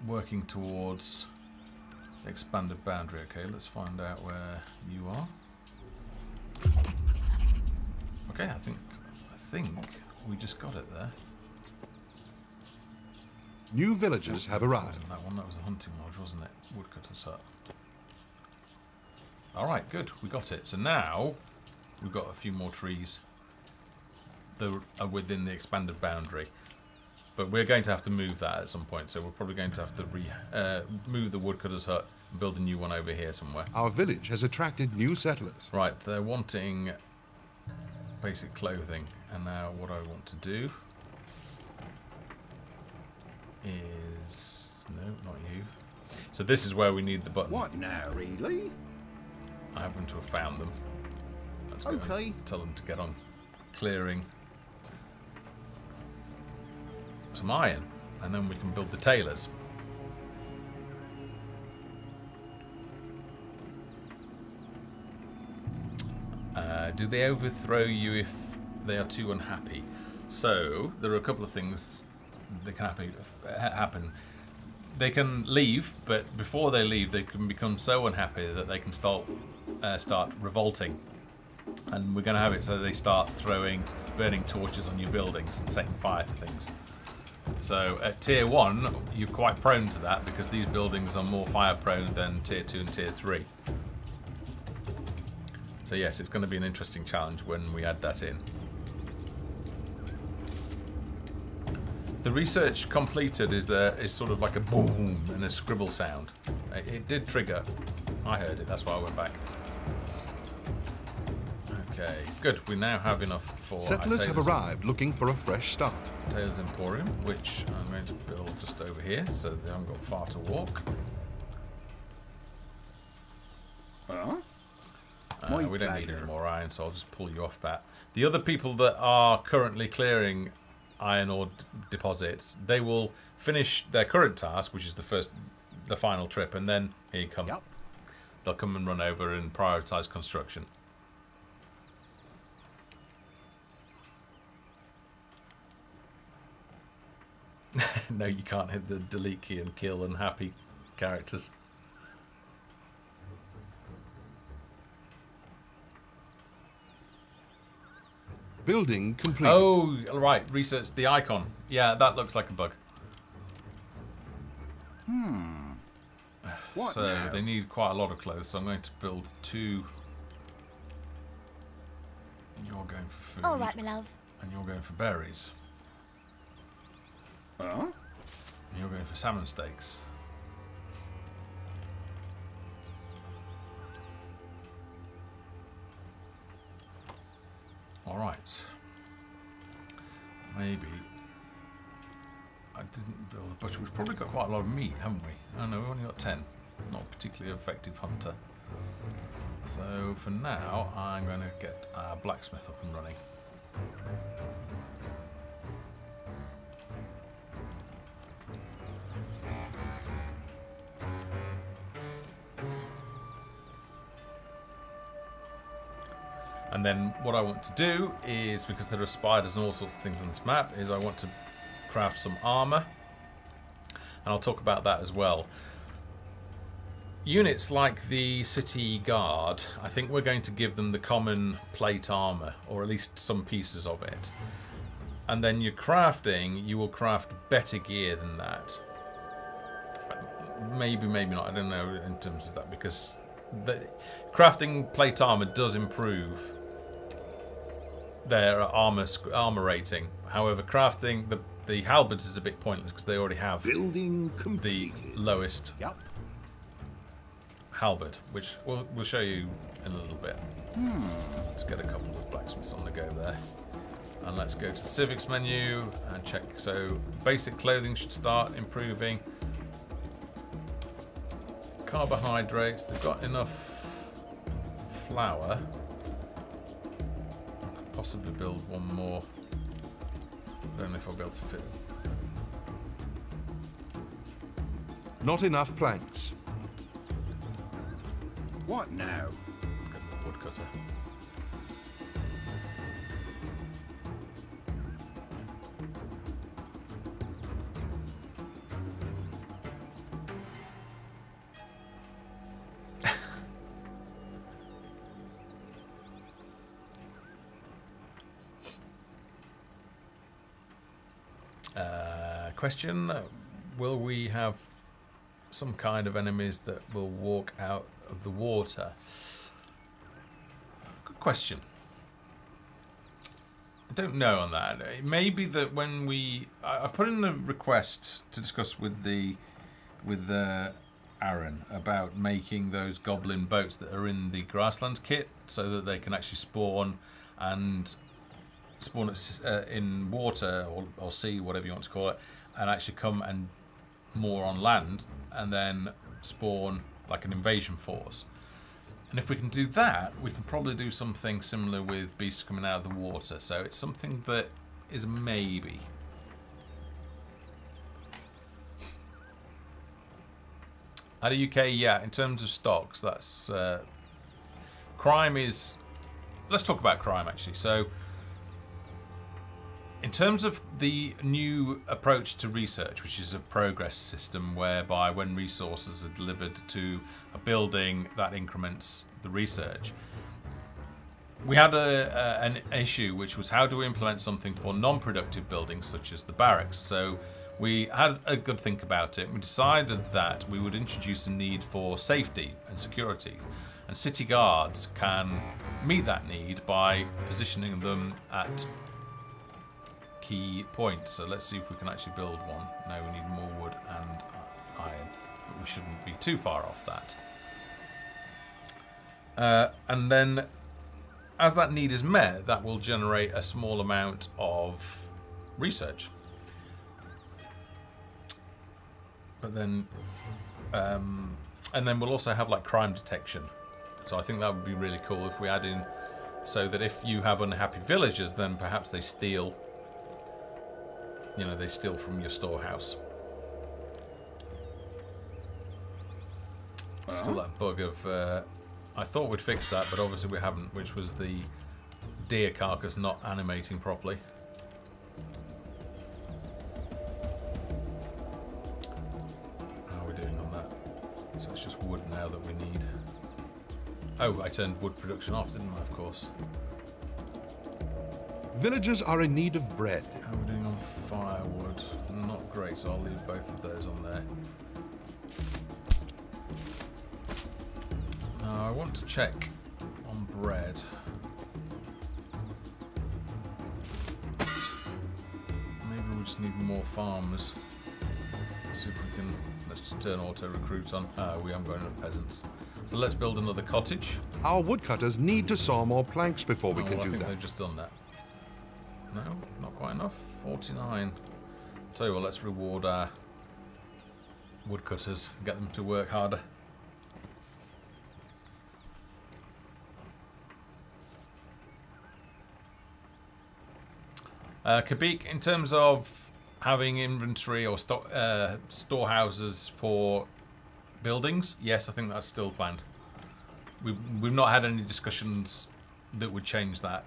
working towards the expanded boundary. Okay, let's find out where you are. Okay, I think we just got it there. New villagers have arrived. That one, that was the hunting lodge, wasn't it? Woodcutter's hut. Alright, good, we got it. So now we've got a few more trees that are within the expanded boundary. But we're going to have to move that at some point, so we're probably going to have to move the woodcutter's hut and build a new one over here somewhere. Our village has attracted new settlers. Right, they're wanting basic clothing, and now what I want to do is... no, not you. So this is where we need the button. What now, really? I happen to have found them. Let's go Okay. and tell them to get on clearing some iron, and then we can build the tailors. Do they overthrow you if they are too unhappy? So there are a couple of things that can happen. They can leave, but before they leave, they can become so unhappy that they can start revolting. And we're going to have it so they start burning torches on your buildings and setting fire to things. So at tier 1, you're quite prone to that because these buildings are more fire prone than tier 2 and tier 3. So yes, it's going to be an interesting challenge when we add that in. The research completed is sort of like a boom and a scribble sound. It did trigger. I heard it, that's why I went back. Okay, good. We now have enough for Settlers have arrived looking for a fresh start. Taylor's Emporium, which I'm going to build just over here, so they haven't got far to walk. We don't need any more iron, so I'll just pull you off that. The other people that are currently clearing iron ore deposits, they will finish their current task, which is the final trip, and then here you come. Yep. They'll come and run over and prioritize construction. No, you can't hit the delete key and kill unhappy characters. Building complete. Oh, right. Research the icon. Yeah, that looks like a bug. What So now? they need quite a lot of clothes, so I'm going to build 2. You're going for food. All right, my love. And you're going for berries. And you're going for salmon steaks. Alright. Maybe. I didn't build a butcher. We've probably got quite a lot of meat, haven't we? Oh no, we've only got 10. Not a particularly effective hunter. So for now, I'm going to get our blacksmith up and running. And then what I want to do is, because there are spiders and all sorts of things on this map, is I want to craft some armor. And I'll talk about that as well. Units like the city guard, I think we're going to give them the common plate armor, or at least some pieces of it. And then you're crafting, you will craft better gear than that. Maybe, maybe not, I don't know in terms of that, because crafting plate armor does improve their armor rating. However, crafting the halberds is a bit pointless because they already have Building the completed. lowest Yep. halberd, which we'll show you in a little bit. Let's get a couple of blacksmiths on the go there. And let's go to the civics menu and check. So basic clothing should start improving. Carbohydrates, they've got enough flour. I could possibly build one more. I don't know if I'll be able to fit it. Not enough planks. What now? Get the woodcutter. Question, will we have some kind of enemies that will walk out of the water? Good question. I don't know on that. It may be that when I've put in a request to discuss with Aaron about making those goblin boats that are in the grasslands kit so that they can actually spawn in water or sea, whatever you want to call it, and actually come and more on land and then spawn like an invasion force. And if we can do that, we can probably do something similar with beasts coming out of the water. So it's something that is a maybe. Out of UK, yeah, in terms of stocks, that's crime is... Let's talk about crime actually. So in terms of the new approach to research, which is a progress system whereby when resources are delivered to a building, that increments the research. We had an issue, which was how do we implement something for non-productive buildings such as the barracks. So we had a good think about it. We decided that we would introduce a need for safety and security. And city guards can meet that need by positioning them at key points. So let's see if we can actually build one. No, we need more wood and iron, but we shouldn't be too far off that. And then, as that need is met, that will generate a small amount of research. But then, and then we'll also have like crime detection. So I think that would be really cool if we add in, so that if you have unhappy villagers, then perhaps they steal. You know, they steal from your storehouse. Still that bug of. I thought we'd fix that, but obviously we haven't, which was the deer carcass not animating properly. How are we doing on that? So it's just wood now that we need. Oh, I turned wood production off, didn't I, of course? Villagers are in need of bread. How are we doing on firewood? Not great, so I'll leave both of those on there. Now I want to check on bread. Maybe we just need more farmers. Let's see if we can. Let's just turn auto recruit on. We haven't got enough peasants. So let's build another cottage. Our woodcutters need to saw more planks before we can I do think that. they've just done that. No, not quite enough. 49. Tell you what, let's reward our woodcutters and get them to work harder. Kabik, in terms of having inventory or storehouses for buildings, yes, I think that's still planned. We've not had any discussions that would change that.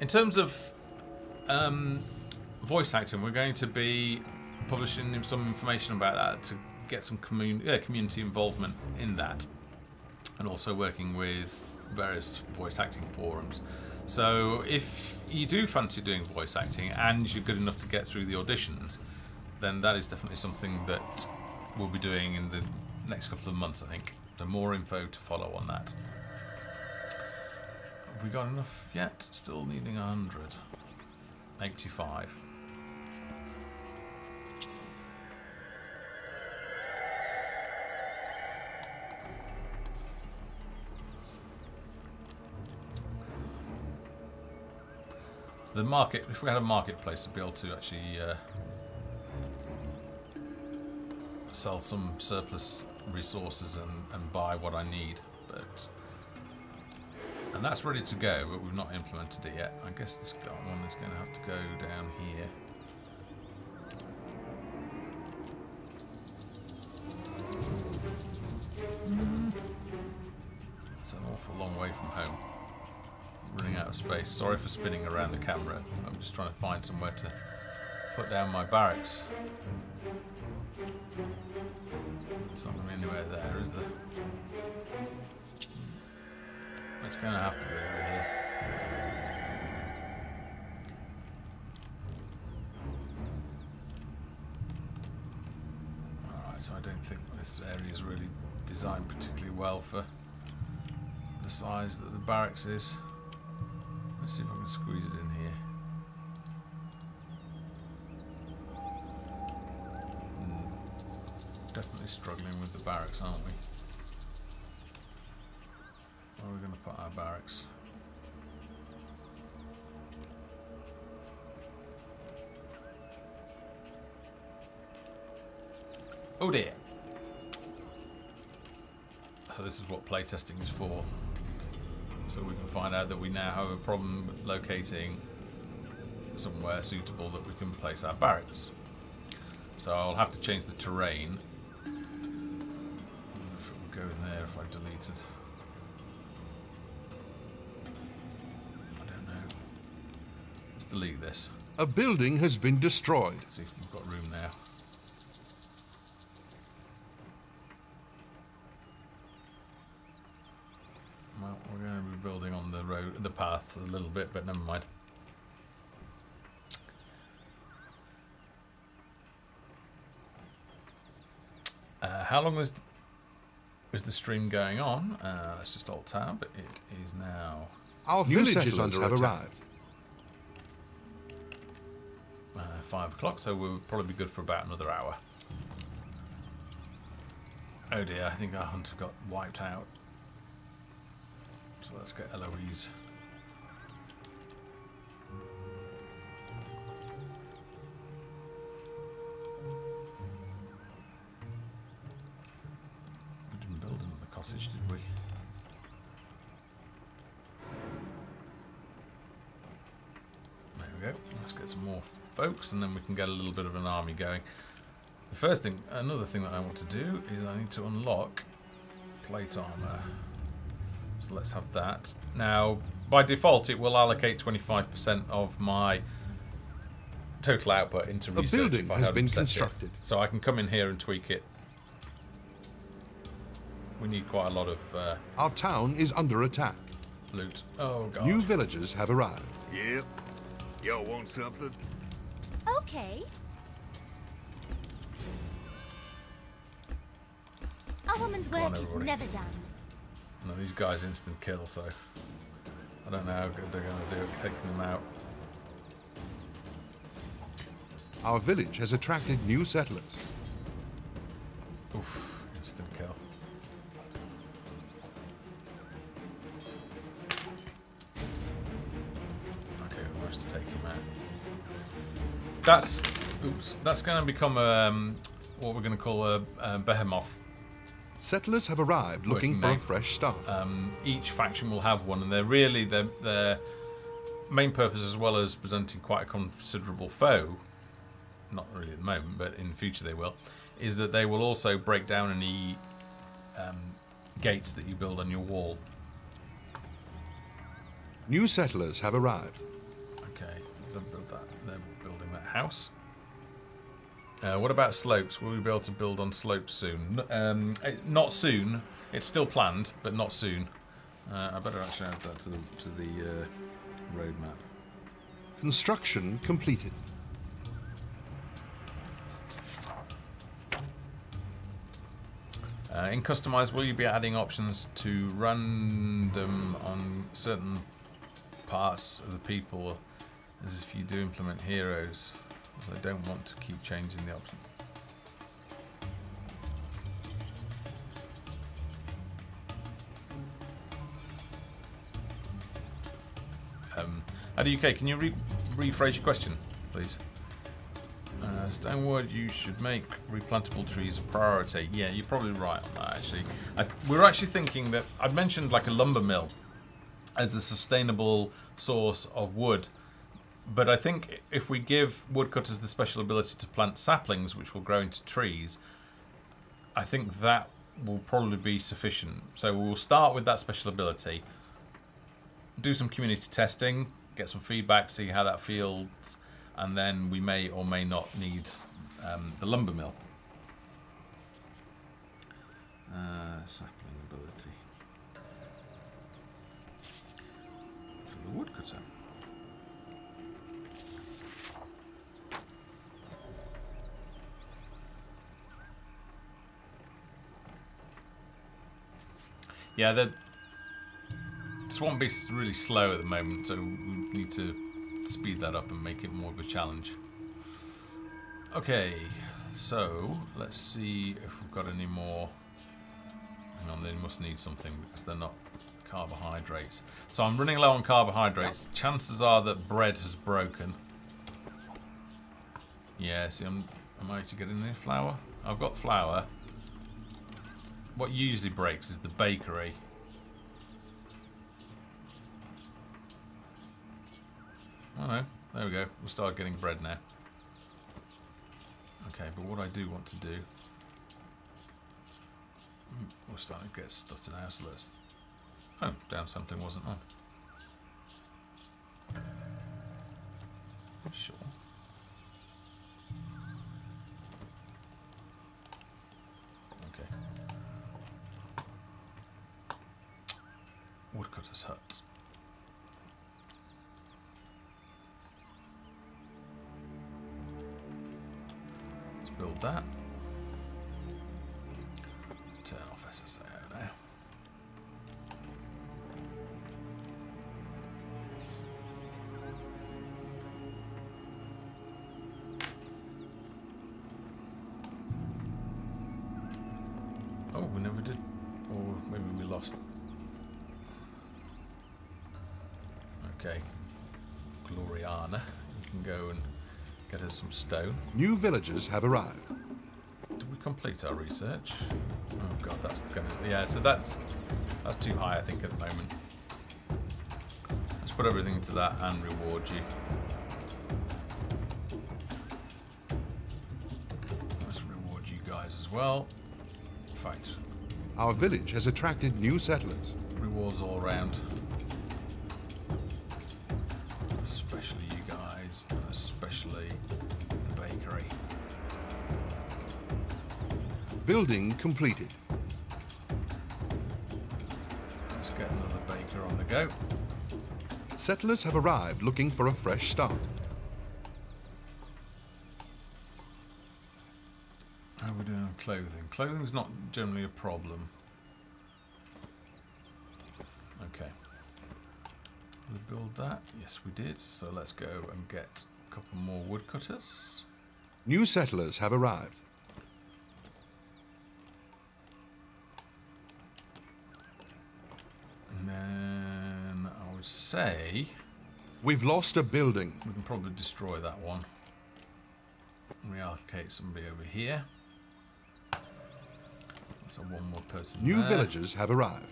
In terms of voice acting, we're going to be publishing some information about that to get some community involvement in that, and also working with various voice acting forums. So if you do fancy doing voice acting and you're good enough to get through the auditions, then that is definitely something that we'll be doing in the next couple of months, I think. So more info to follow on that. Have we got enough yet? Still needing 100. 85. So the market, if we had a marketplace to be able to actually sell some surplus resources and buy what I need, and that's ready to go, but we've not implemented it yet. I guess this one is going to have to go down here. It's an awful long way from home. Running out of space. Sorry for spinning around the camera. I'm just trying to find somewhere to put down my barracks. It's not going to be anywhere there, is there? It's going to have to be over here. Alright, so I don't think this area is really designed particularly well for the size that the barracks is. Let's see if I can squeeze it in here. Definitely struggling with the barracks, aren't we? Where are we going to put our barracks? Oh dear. So this is what playtesting is for. So we can find out that we now have a problem locating somewhere suitable that we can place our barracks. So I'll have to change the terrain. I wonder if it will go in there if I deleted. I don't know. Let's delete this. A building has been destroyed. Let's see if we've got room now. Well, we're going to be building on the road, the path a little bit, but never mind. how long is the stream going on? Let's just alt tab. It is now Our New villagers settlers have have arrived. 5 o'clock, so we'll probably be good for about another hour. Oh dear, I think our hunter got wiped out. So let's get Eloise. We didn't build another cottage, did we? There we go. Let's get some more folks, and then we can get a little bit of an army going. The first thing, another thing that I want to do is I need to unlock plate armor. So let's have that. Now, by default, it will allocate 25% of my total output into A research building if I has hadn't been set it. constructed. So I can come in here and tweak it. We need quite a lot of Our town is under attack. loot. Oh god. New villagers have arrived. Yep. Y'all want something? Okay. A woman's Come on, work is everybody. never done. No, these guys instant kill, so I don't know how good they're going to do at taking them out. Our village has attracted new settlers. Oof, instant kill. Okay, we managed to take him out. That's going to become what we're going to call a behemoth. Settlers have arrived looking Working for a name. fresh start. Each faction will have one, and they're really their main purpose, as well as presenting quite a considerable foe. Not really at the moment, but in the future they will. Is that they will also break down any gates that you build on your wall. New settlers have arrived. Okay, they'll build that. They're building that house. What about slopes? Will we be able to build on slopes soon? Not soon. It's still planned, but not soon. I better actually add that to the roadmap. Construction completed. In customize, will you be adding options to random on certain parts of the people, as if you do implement heroes? As I don't want to keep changing the option. UK, can you rephrase your question, please? Stonewood, you should make replantable trees a priority. Yeah, you're probably right on that, actually. We're actually thinking that I'd mentioned like a lumber mill as the sustainable source of wood. But I think if we give woodcutters the special ability to plant saplings, which will grow into trees, I think that will probably be sufficient. So we'll start with that special ability, do some community testing, get some feedback, see how that feels, and then we may or may not need the lumber mill. Sapling ability for the woodcutter. Yeah, the Swamp Beast's really slow at the moment, so we need to speed that up and make it more of a challenge. Okay, so let's see if we've got any more. Hang on, they must need something because they're not carbohydrates. So I'm running low on carbohydrates. Chances are that bread has broken. Yeah, see, am I actually getting any flour? I've got flour. What usually breaks is the bakery. Oh no, there we go. We'll start getting bread now. Okay, but what I do want to do... We're starting to get stuff now, so let's... Oh, downsampling wasn't on. Sure. Okay. Woodcutter's hut. Let's build that. SSO now. Oh, we never did. Or maybe we lost. Okay. Gloriana. You can go and get us some stone. New villagers have arrived. Did we complete our research? Oh god, that's gonna... Yeah, so that's too high, I think, at the moment. Let's put everything into that and reward you. Let's reward you guys as well. Fight. Our village has attracted new settlers. Rewards all around. Especially you guys, and especially the bakery. Building completed. Let's get another baker on the go. Settlers have arrived looking for a fresh start. How are we doing on clothing? Clothing's not generally a problem. Okay. Did we build that? Yes, we did. So let's go and get a couple more woodcutters. New settlers have arrived. And then I would say We've lost a building. we can probably destroy that one. Reallocate somebody over here. So one more person New there. villagers have arrived.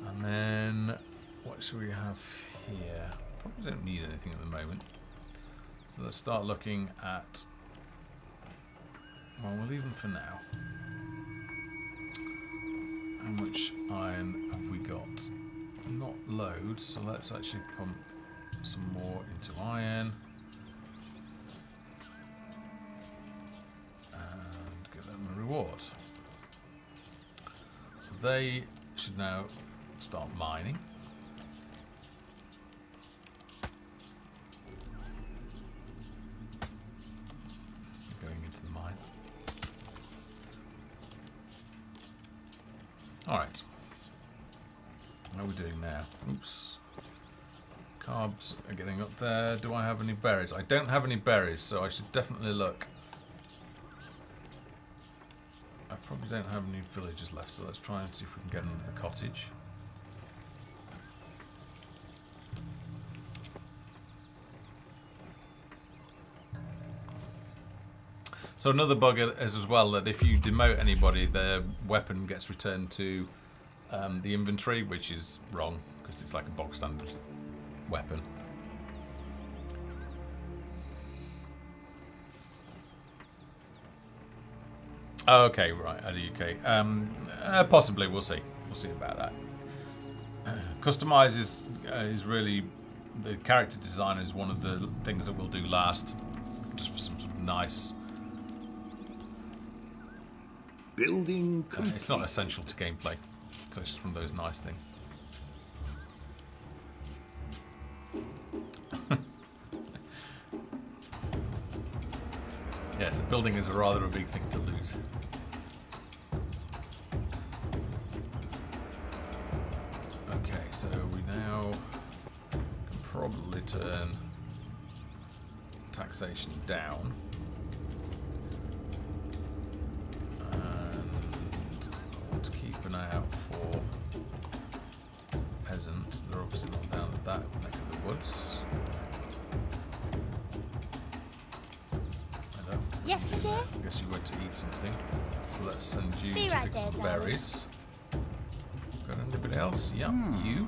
And then what should we have here? Probably don't need anything at the moment. So let's start looking at... Well, we'll leave them for now. How much iron have we got? Not loads, so let's actually pump some more into iron. And give them a reward. So they should now start mining. Going into the mine. Alright. How are we doing now? Oops. Carbs are getting up there. Do I have any berries? I don't have any berries, so I should definitely look. I probably don't have any villagers left, so let's try and see if we can get into the cottage. So another bug is as well that if you demote anybody, their weapon gets returned to the inventory, which is wrong because it's like a bog standard weapon. Okay, right, at UK. Possibly, we'll see. We'll see about that. Customize is really the character design is one of the things that we'll do last, just for some sort of nice. Building complete. It's not essential to gameplay, so it's just one of those nice things. Yes, the building is rather a big thing to lose. Okay, so we now can probably turn taxation down. And I want to keep an eye out for peasants. They're obviously not down at that neck of the woods. Hello. Yes, my dear? I guess you went to eat something. So let's send you Be to right pick there, some darling. berries. Got anybody else? Yeah, you.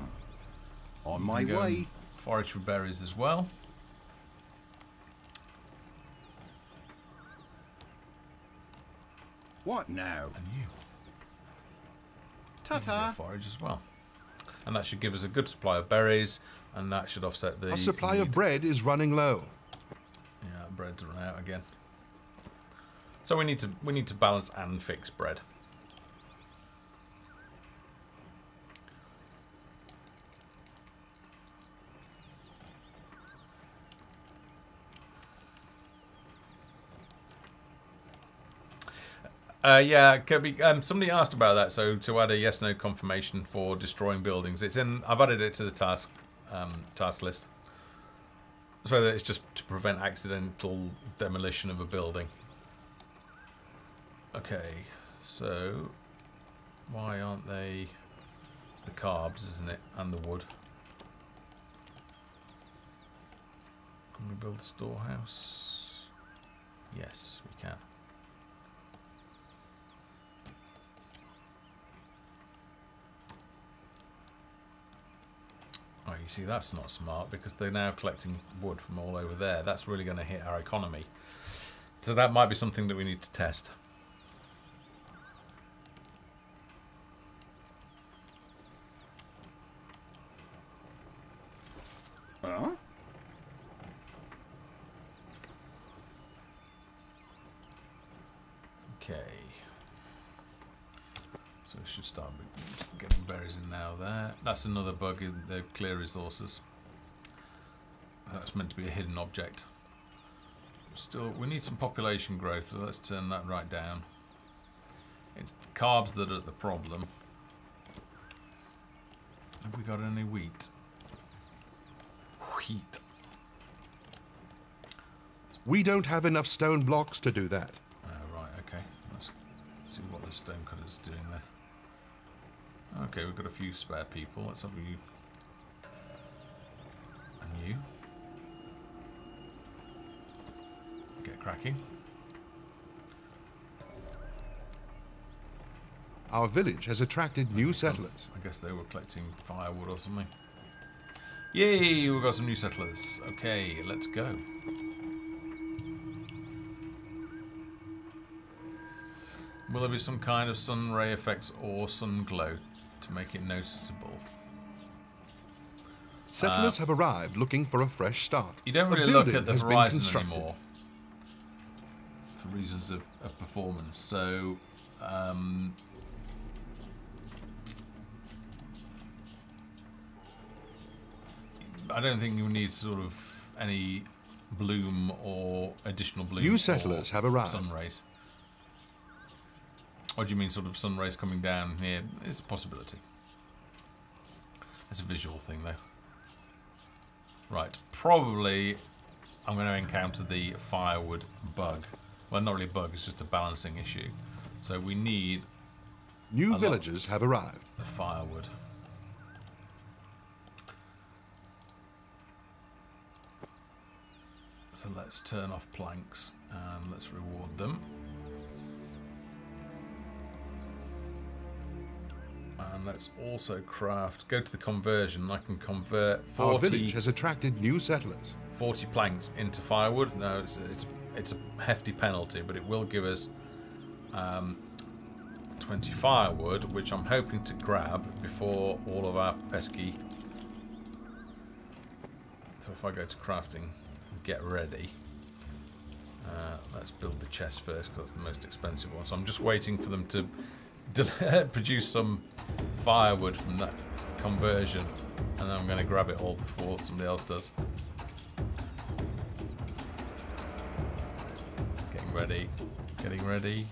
On You my can go way. and forage for berries as well. What now? And you. Ta-ta. You can go forage as well. And that should give us a good supply of berries, and that should offset the Our supply of need. bread is running low. Yeah, bread's run out again. So we need to balance and fix bread. Yeah, Kirby. Somebody asked about that. So to add a yes/no confirmation for destroying buildings, it's in. I've added it to the task list, so that it's just to prevent accidental demolition of a building. Okay, so why aren't they? It's the carbs, isn't it, and the wood. Can we build a storehouse? Yes, we can. Oh, you see, that's not smart because they're now collecting wood from all over there. That's really going to hit our economy. So that might be something that we need to test. Huh? Okay. So we should start getting berries in now there. That's another bug in the clear resources. That's meant to be a hidden object. Still, we need some population growth, so let's turn that right down. It's the carbs that are the problem. Have we got any wheat? Wheat. We don't have enough stone blocks to do that. Right, okay. Let's see what the stone cutter's doing then. Okay, we've got a few spare people. Let's have you. And you. Get cracking. Our village has attracted new settlers. I guess they were collecting firewood or something. Yay, we've got some new settlers. Okay, let's go. Will there be some kind of sun ray effects or sun glow to make it noticeable? Settlers have arrived looking for a fresh start. You don't A really look building at the has been horizon constructed. anymore for reasons of performance. So, I don't think you need sort of any bloom or additional bloom. New settlers have arrived. Sun rays. Or do you mean sort of sun rays coming down here? It's a possibility. It's a visual thing though. Right, probably I'm going to encounter the firewood bug. Well, not really a bug, it's just a balancing issue. So we need New a villagers lot have arrived. of firewood. So let's turn off planks and let's reward them. And let's also craft, go to the conversion. I can convert Our 40, village has attracted new settlers. 40 planks into firewood. No, it's a hefty penalty, but it will give us 20 firewood, which I'm hoping to grab before all of our pesky. So if I go to crafting, get ready. Let's build the chest first because that's the most expensive one. So I'm just waiting for them to produce some firewood from that conversion, and then I'm going to grab it all before somebody else does. Getting ready. Getting ready.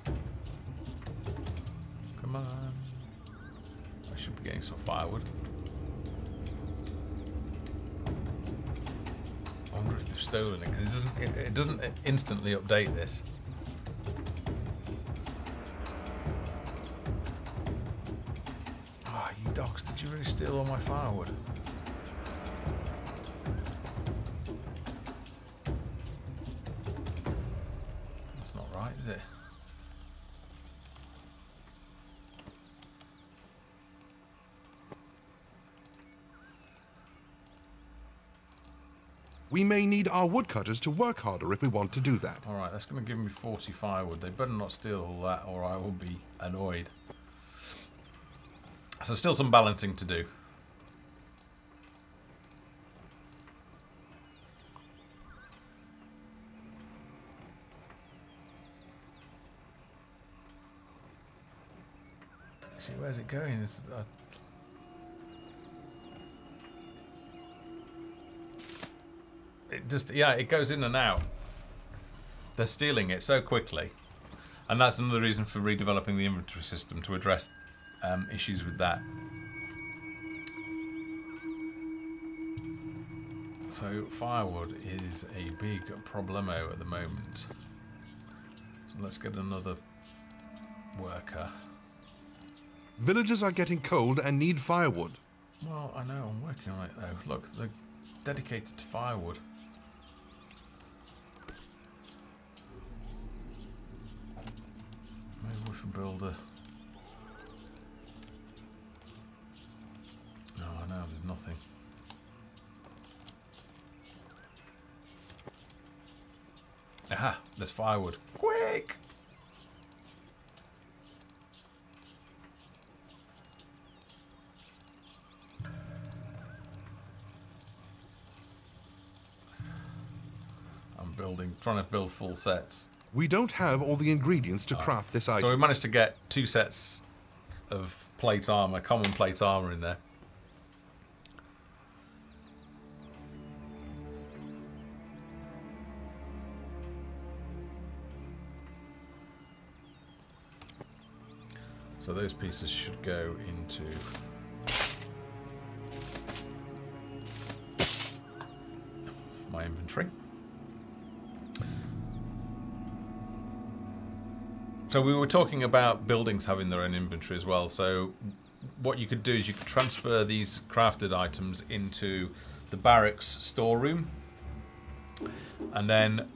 Come on. I should be getting some firewood. I wonder if they've stolen it, because it doesn't instantly update this. Oh, you dogs, did you really steal all my firewood? That's not right, is it? We may need our woodcutters to work harder if we want to do that. Alright, that's going to give me 40 firewood. They better not steal all that or I will be annoyed. So still some balancing to do. See, where's it going? It just, yeah, it goes in and out. They're stealing it so quickly. And that's another reason for redeveloping the inventory system, to address issues with that. So firewood is a big problemo at the moment. So let's get another worker. Villagers are getting cold and need firewood. Well, I know, I'm working on it though. Look, they're dedicated to firewood. Maybe we can build a... No, I know, there's nothing. Aha, there's firewood. Quick! I'm trying to build full sets. We don't have all the ingredients to craft this So item. we managed to get 2 sets of plate armor, common plate armor in there. So those pieces should go into my inventory. So we were talking about buildings having their own inventory as well. So what you could do is you could transfer these crafted items into the barracks storeroom, and then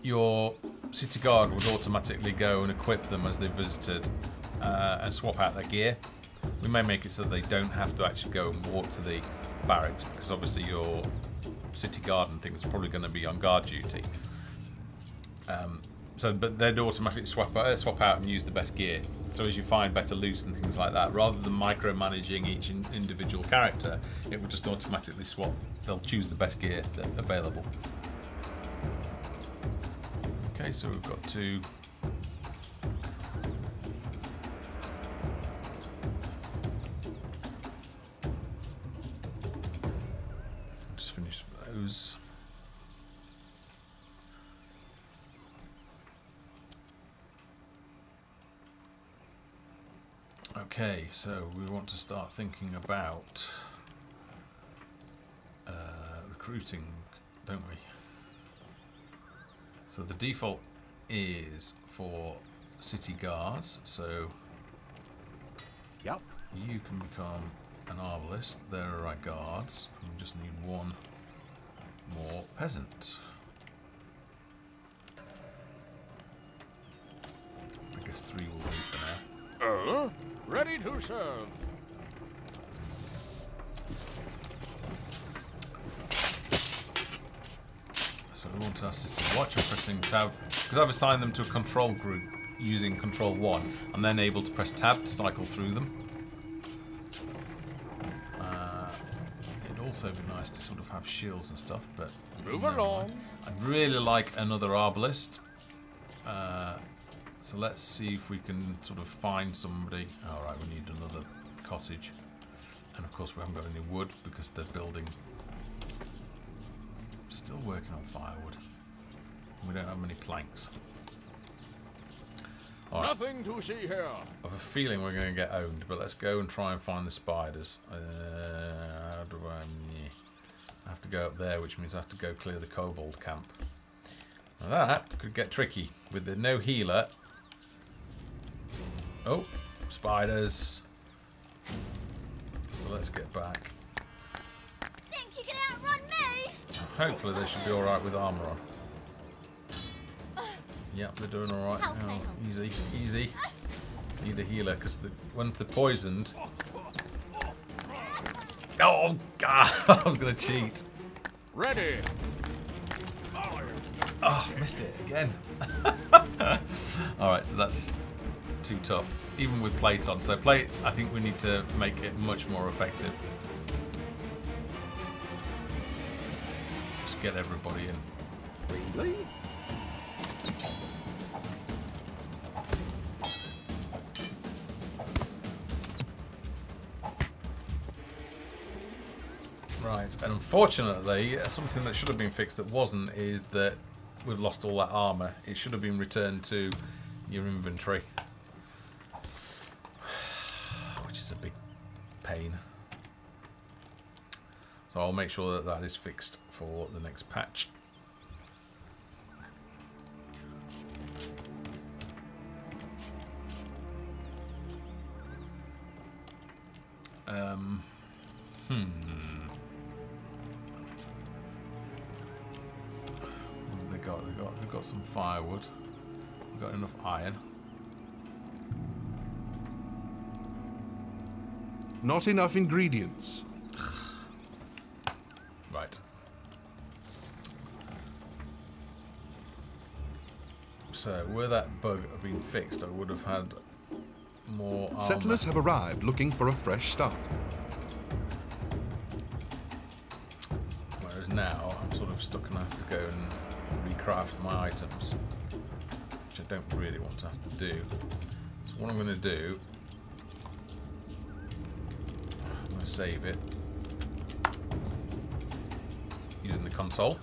your city guard would automatically go and equip them as they visited and swap out their gear. We may make it so they don't have to actually go and walk to the barracks, because obviously your city guard and things are probably going to be on guard duty. But they'd automatically swap out and use the best gear. So as you find better loot and things like that, rather than micromanaging each individual character, it would just automatically swap. They'll choose the best gear that's available. Okay, so we've got to... Just finish those. Okay, so we want to start thinking about recruiting, don't we? So the default is for city guards, so Yep. you can become an arbalist. There are our guards, and we just need 1 more peasant. I guess 3 will do for now. Ready to serve. So we want our city watch. I'm pressing tab because I've assigned them to a control group using control 1. I'm then able to press tab to cycle through them. It'd also be nice to sort of have shields and stuff, but Move never along. mind. I'd really like another arbalist. So let's see if we can sort of find somebody. Alright, we need another cottage. And of course we haven't got any wood because they're building. Still working on firewood. We don't have many planks. All right. Nothing to see here. I have a feeling we're going to get owned, but let's go and try and find the spiders. How do I have to go up there, which means I have to go clear the kobold camp. Now that could get tricky with the no healer. Oh, spiders. So let's get back. Think you can outrun me? Hopefully they should be alright with armour on. Yep, they're doing alright. How can I Oh, help? easy, easy. Need a healer because when they're poisoned. Oh, God! I was going to cheat. Ready. Oh, missed it again. Alright, so that's too tough. Even with plate on. So plate, I think we need to make it much more effective. Just get everybody in. Really? Right, and unfortunately, something that should have been fixed that wasn't is that we've lost all that armour. It should have been returned to your inventory, which is a big pain. So I'll make sure that that is fixed for the next patch. What have they got? They've got some firewood. We've got enough iron. Not enough ingredients. Right. So, were that bug had been fixed, I would have had more armor. Settlers have arrived looking for a fresh start. Whereas now, I'm sort of stuck and I have to go and recraft my items, which I don't really want to have to do. So what I'm going to do, I'm going to save it using the console.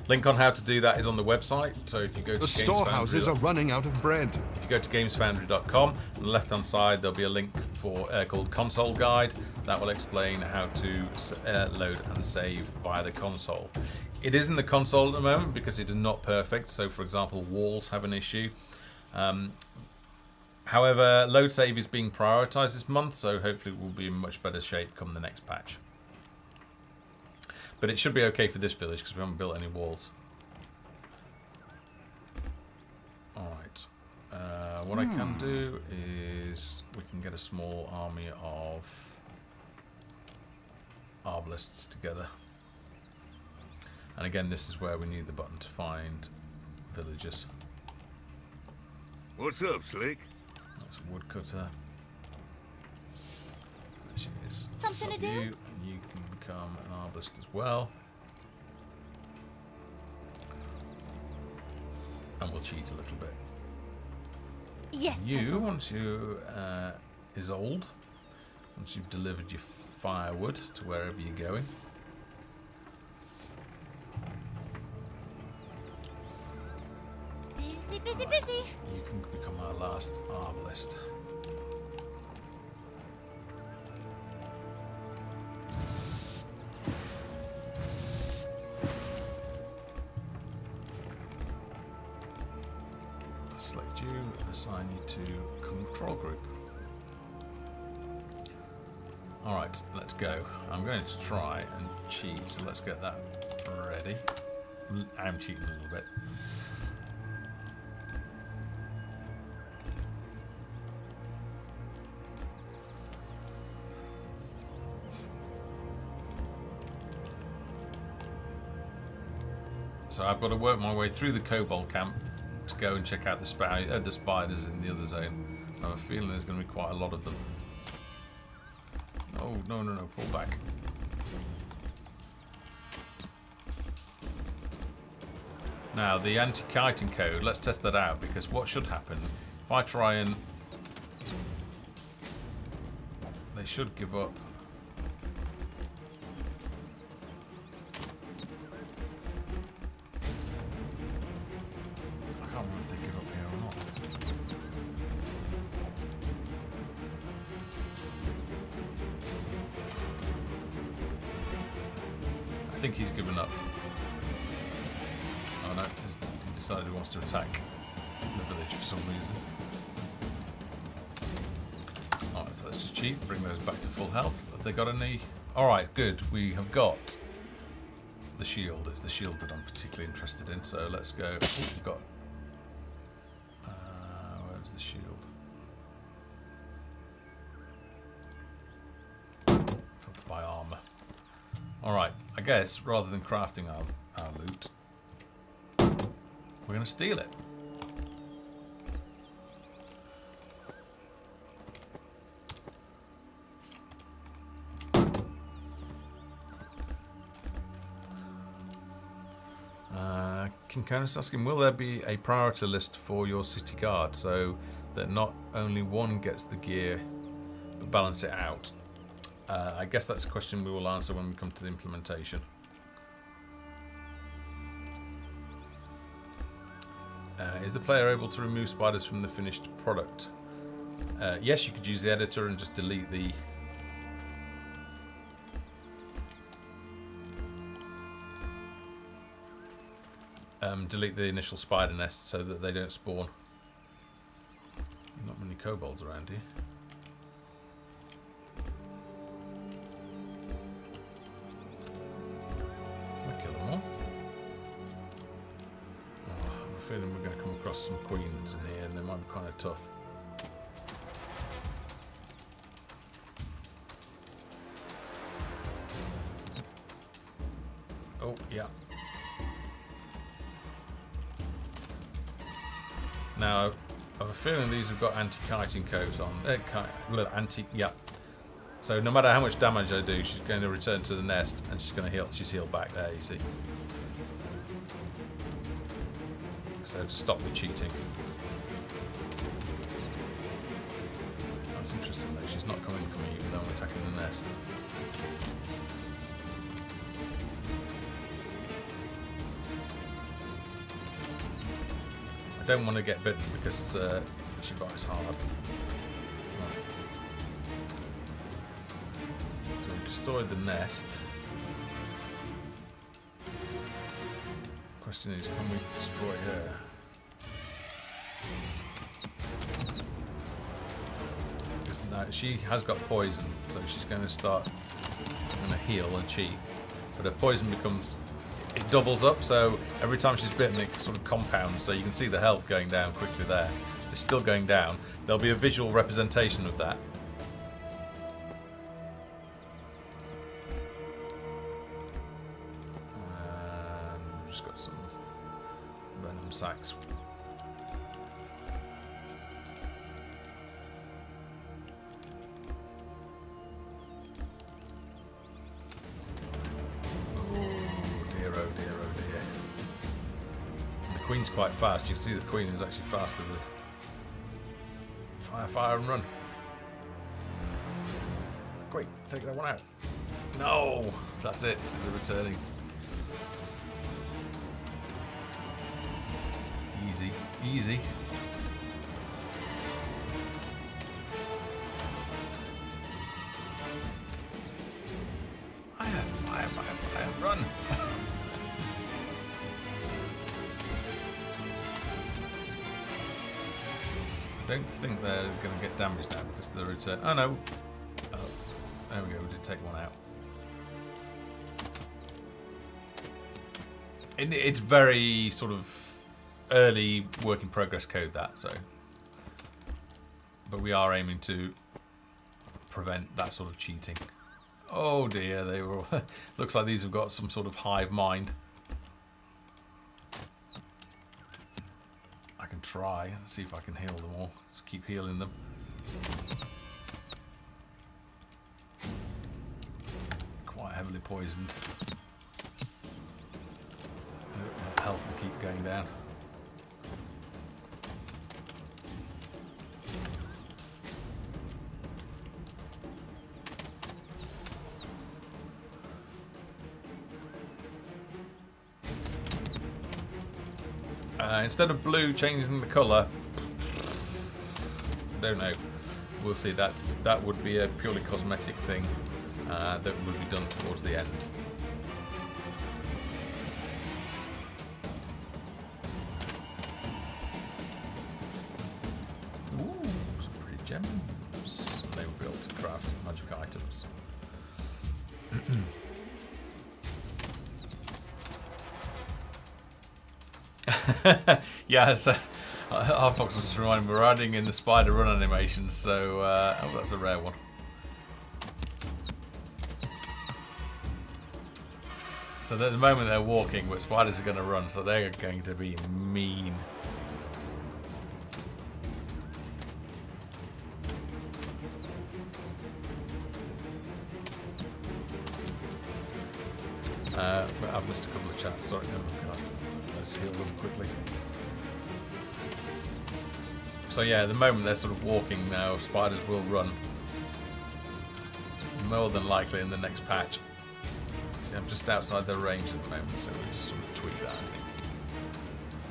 Link on how to do that is on the website. So if you go to The storehouses are running out of bread. If you go to gamesfoundry.com, on the left-hand side there'll be a link for called Console Guide. That will explain how to load and save via the console. It is in the console at the moment because it is not perfect. So, for example, walls have an issue. However, load save is being prioritized this month, so hopefully we'll be in much better shape come the next patch. But it should be okay for this village because we haven't built any walls. Alright. What I can do is we can get a small army of arbalists together. And again, this is where we need the button to find villagers. What's up, Slick? That's a woodcutter. There she is. Something to do? You, and you can become an arbalist as well. And we'll cheat a little bit. Yes. You, once you is old, once you've delivered your firewood to wherever you're going. Busy, busy, busy. You can become our last arbalist. Select you and assign you to a control group. Alright, let's go. I'm going to try and cheat, so let's get that ready. I am cheating a little bit. So I've got to work my way through the kobold camp to go and check out the spiders in the other zone. I have a feeling there's going to be quite a lot of them. Oh, no, no, no, pull back. Now, the anti-kiting code, let's test that out, because what should happen, if I try and... They should give up. I can't remember if they give up here or not. I think he's given up. Oh no, he decided he wants to attack the village for some reason. Alright, so let's just cheat, bring those back to full health. Have they got any? Alright, good. We have got the shield. It's the shield that I'm particularly interested in, so let's go. Ooh, we've got... where's the shield? Filter by armor. Alright, I guess rather than crafting our loot, we're going to steal it. Kinconus asking, will there be a priority list for your city guard so that not only one gets the gear but balance it out? I guess that's a question we will answer when we come to the implementation. Is the player able to remove spiders from the finished product? Yes, you could use the editor and just delete the... delete the initial spider nest so that they don't spawn. Not many kobolds around here. I'll kill them all. Oh, I have a feeling we're going to come across some queens in here and they might be kind of tough. Oh, yeah. Now, I have a feeling these have got anti-kiting codes on. Yeah. So no matter how much damage I do, she's going to return to the nest and she's going to heal. She's healed back there, you see. So to stop the cheating. That's interesting though. She's not coming for me even though I'm attacking the nest. I don't want to get bitten because she bites hard. Right. So we've destroyed the nest. Question is, can we destroy her? Because now she has got poison, so she's going to start going to heal and cheat. But her poison becomes... It doubles up, so every time she's bitten it sort of compounds, so you can see the health going down quickly there. It's still going down. There'll be a visual representation of that. And we've just got some venom sacs. Queen's quite fast. You can see the queen is actually faster than fire, fire, and run. Quick, take that one out. No, that's it. They're returning. Easy, easy. Fire, fire, fire, fire, run. I don't think they're going to get damaged now because the return. Oh no! Oh, there we go. We did take one out. It's very sort of early work in progress code that so. But we are aiming to prevent that sort of cheating. Oh dear! They were. Looks like these have got some sort of hive mind. I can try and see if I can heal them all. Just keep healing them. Quite heavily poisoned. Health will keep going down. Instead of blue changing the colour, I don't know. We'll see. That would be a purely cosmetic thing that would be done towards the end. Ooh, some pretty gems. And they would be able to craft magic items. Yeah, so our Fox was just reminding me we're adding in the spider run animation, so oh, that's a rare one. So at the moment they're walking, but spiders are going to run, so they're going to be mean. But I've missed a couple of chats. Sorry, no, God. Let's heal them quickly. So yeah, at the moment they're sort of walking now. Spiders will run. More than likely in the next patch. See, I'm just outside their range at the moment, so we'll just sort of tweak that, I think.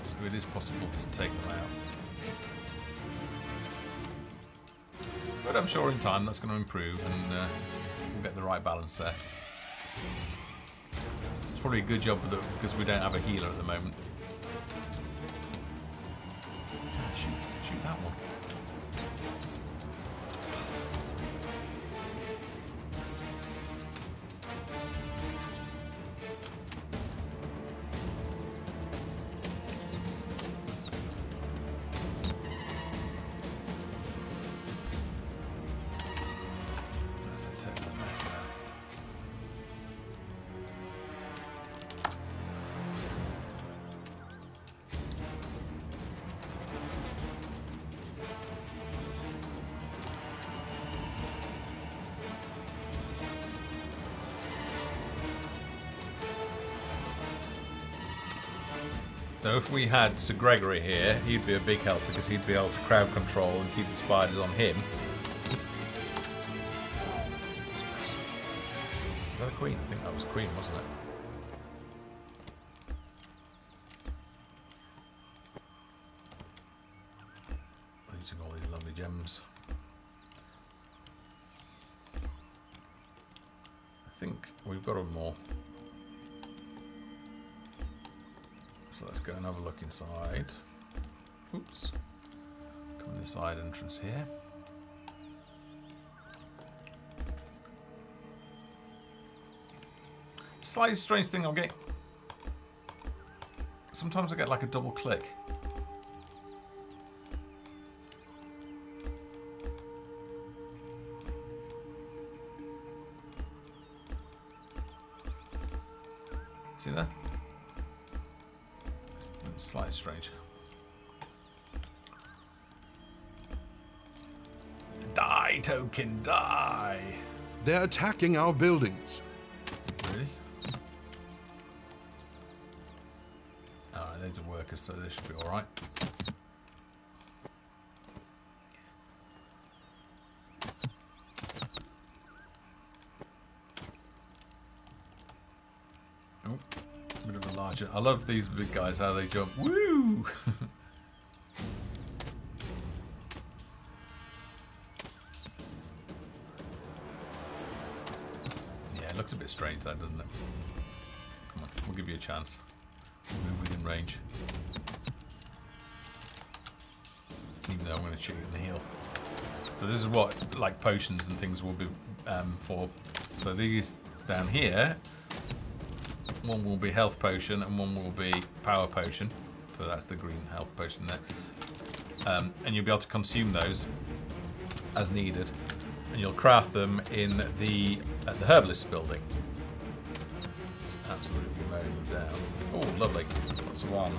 So it is possible to take them out. But I'm sure in time that's going to improve and we'll get the right balance there. It's probably a good job because we don't have a healer at the moment. Shoot that one. So if we had Sir Gregory here, he'd be a big help because he'd be able to crowd control and keep the spiders on him. Was that a queen? I think that was a queen, wasn't it? Using all these lovely gems. I think we've got them all. So let's go and have a look inside. Oops. Come in the side entrance here. Slightly strange thing I'm getting. Sometimes I get like a double click. See that? Slightly strange. Die, token, die! They're attacking our buildings. Really? Alright, these are workers, so they should be alright. Oh. Bit of a larger. I love these big guys, how they jump. Woo! Yeah, it looks a bit strange, that doesn't it? Come on, we'll give you a chance. Move within range. Even though I'm going to shoot you in the heel. So this is what like potions and things will be for. So these down here. One will be health potion and one will be power potion. So that's the green health potion there. And you'll be able to consume those as needed. And you'll craft them in the herbalist building. Just absolutely mowing them down. Oh, lovely. Lots of armor.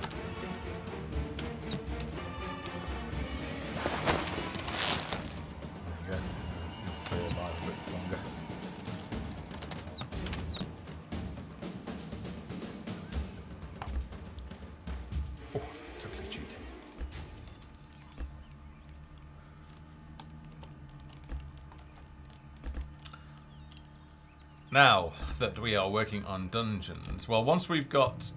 There you go. You'll stay alive a bit longer. Now that we are working on dungeons, well, once we've got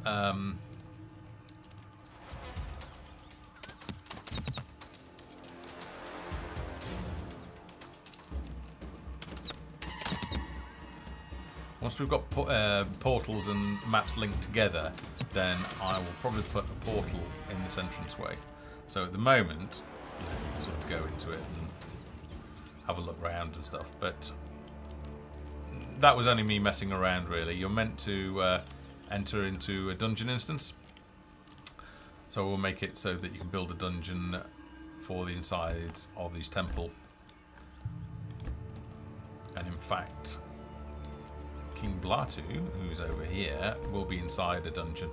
portals and maps linked together, then I will probably put a portal in this entranceway. So at the moment, you can sort of go into it and have a look around and stuff, but that was only me messing around, really. You're meant to enter into a dungeon instance. So we'll make it so that you can build a dungeon for the insides of these temple. And in fact, King Blatu, who's over here, will be inside a dungeon.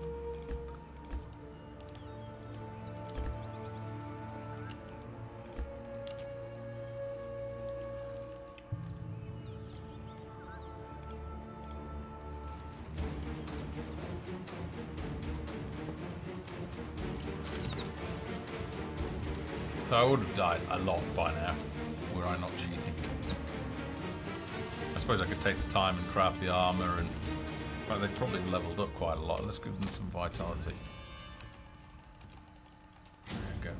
So I would have died a lot by now, were I not cheating. I suppose I could take the time and craft the armour, and in fact, they've probably leveled up quite a lot. Let's give them some vitality. go.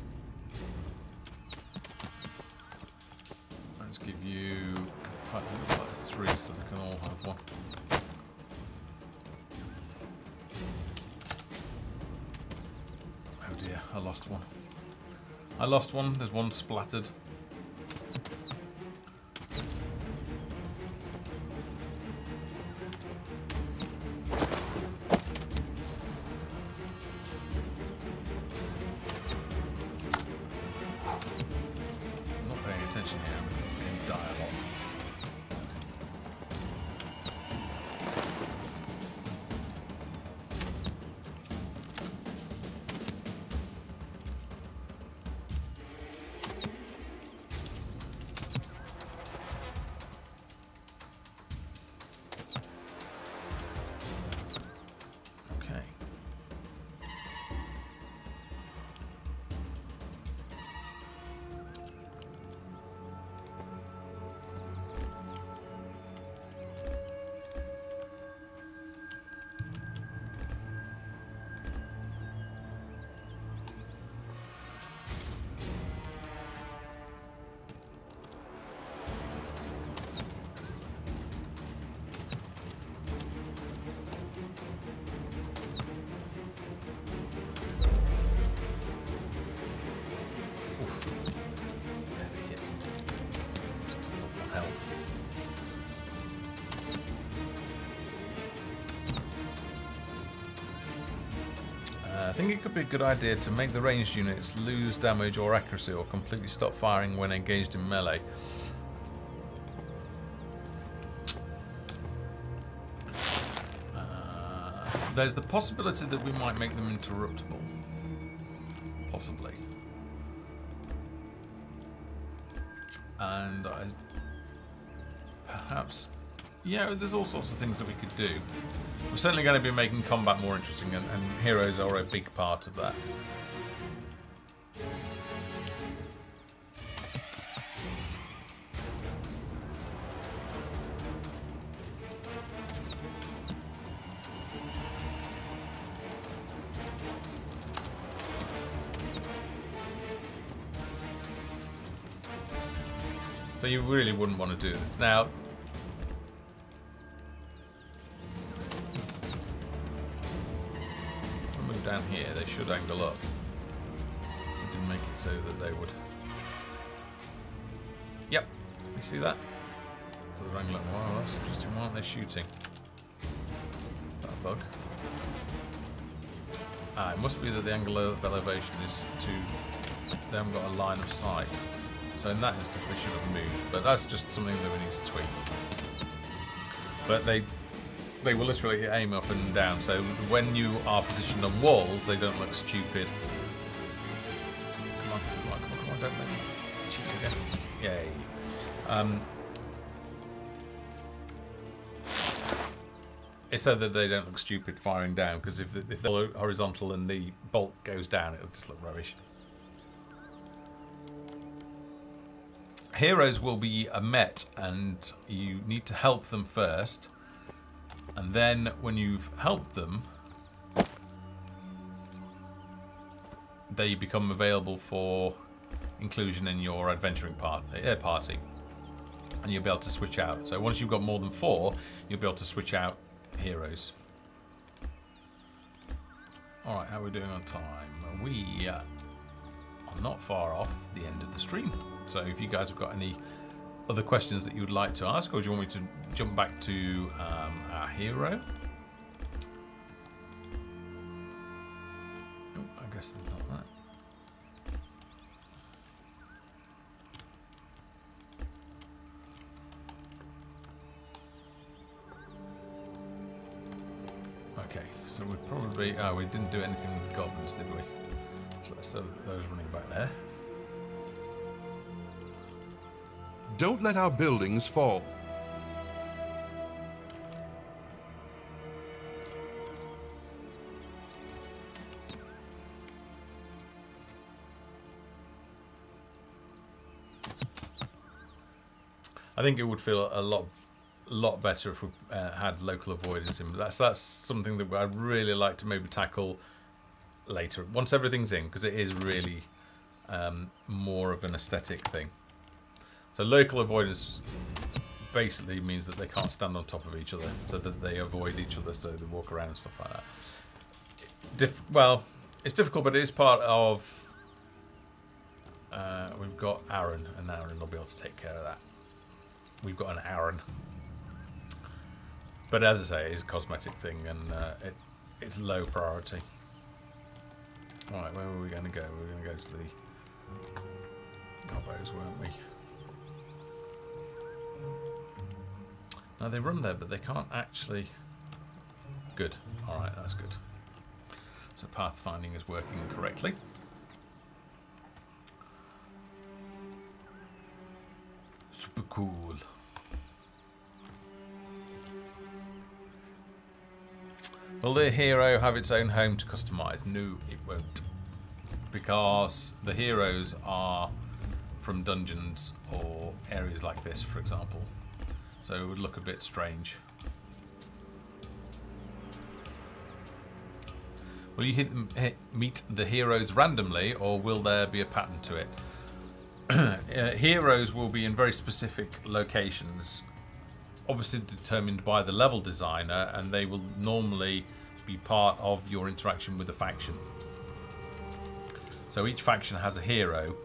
Let's give you 3 so they can all have one. Oh dear, I lost one. I lost one. There's one splattered. Attention here, I'm going to die a lot. Okay. I think it could be a good idea to make the ranged units lose damage or accuracy or completely stop firing when engaged in melee. There's the possibility that we might make them interruptible. Possibly. And perhaps... yeah, there's all sorts of things that we could do. We're certainly going to be making combat more interesting, and heroes are a big part of that. So you really wouldn't want to do this. Now, move down here, they should angle up. We didn't make it so that they would. Yep, you see that? So they're angling. Wow, that's interesting. Why aren't they shooting? That a bug? Ah, it must be that the angle of elevation is too. They haven't got a line of sight. So in that instance, they should have moved. But that's just something that we need to tweak. But they will literally aim up and down, so when you are positioned on walls, they don't look stupid. Come on, don't let me cheat again. Yay. It's so that they don't look stupid firing down, because if they're horizontal and the bolt goes down, it'll just look rubbish. Heroes will be met, and you need to help them first. And then, when you've helped them, they become available for inclusion in your adventuring party. And you'll be able to switch out. So once you've got more than 4, you'll be able to switch out heroes. Alright, how are we doing on time? We are not far off the end of the stream. So if you guys have got any other questions that you would like to ask, or do you want me to jump back to our hero? Oh, I guess there's not that. Okay, so we'd probably... oh, we didn't do anything with the goblins, did we? So let's have those running back there. Don't let our buildings fall. I think it would feel a lot better if we had local avoidance in, but that's something that I'd really like to maybe tackle later once everything's in, because it is really more of an aesthetic thing. So local avoidance basically means that they can't stand on top of each other, so that they avoid each other, so they walk around and stuff like that. Well, it's difficult, but it is part of... we've got Aaron, and Aaron will be able to take care of that. We've got an Aaron. But as I say, it's a cosmetic thing, and it's low priority. Alright, where were we going to go? We were going to go to the Cobbos, weren't we? Now they run there, but they can't actually... Good. Alright, that's good. So pathfinding is working correctly. Super cool. Will the hero have its own home to customize? No, it won't. Because the heroes are from dungeons or areas like this, for example. So it would look a bit strange. Will you meet the heroes randomly, or will there be a pattern to it? Heroes will be in very specific locations, obviously determined by the level designer, and they will normally be part of your interaction with the faction. So each faction has a hero,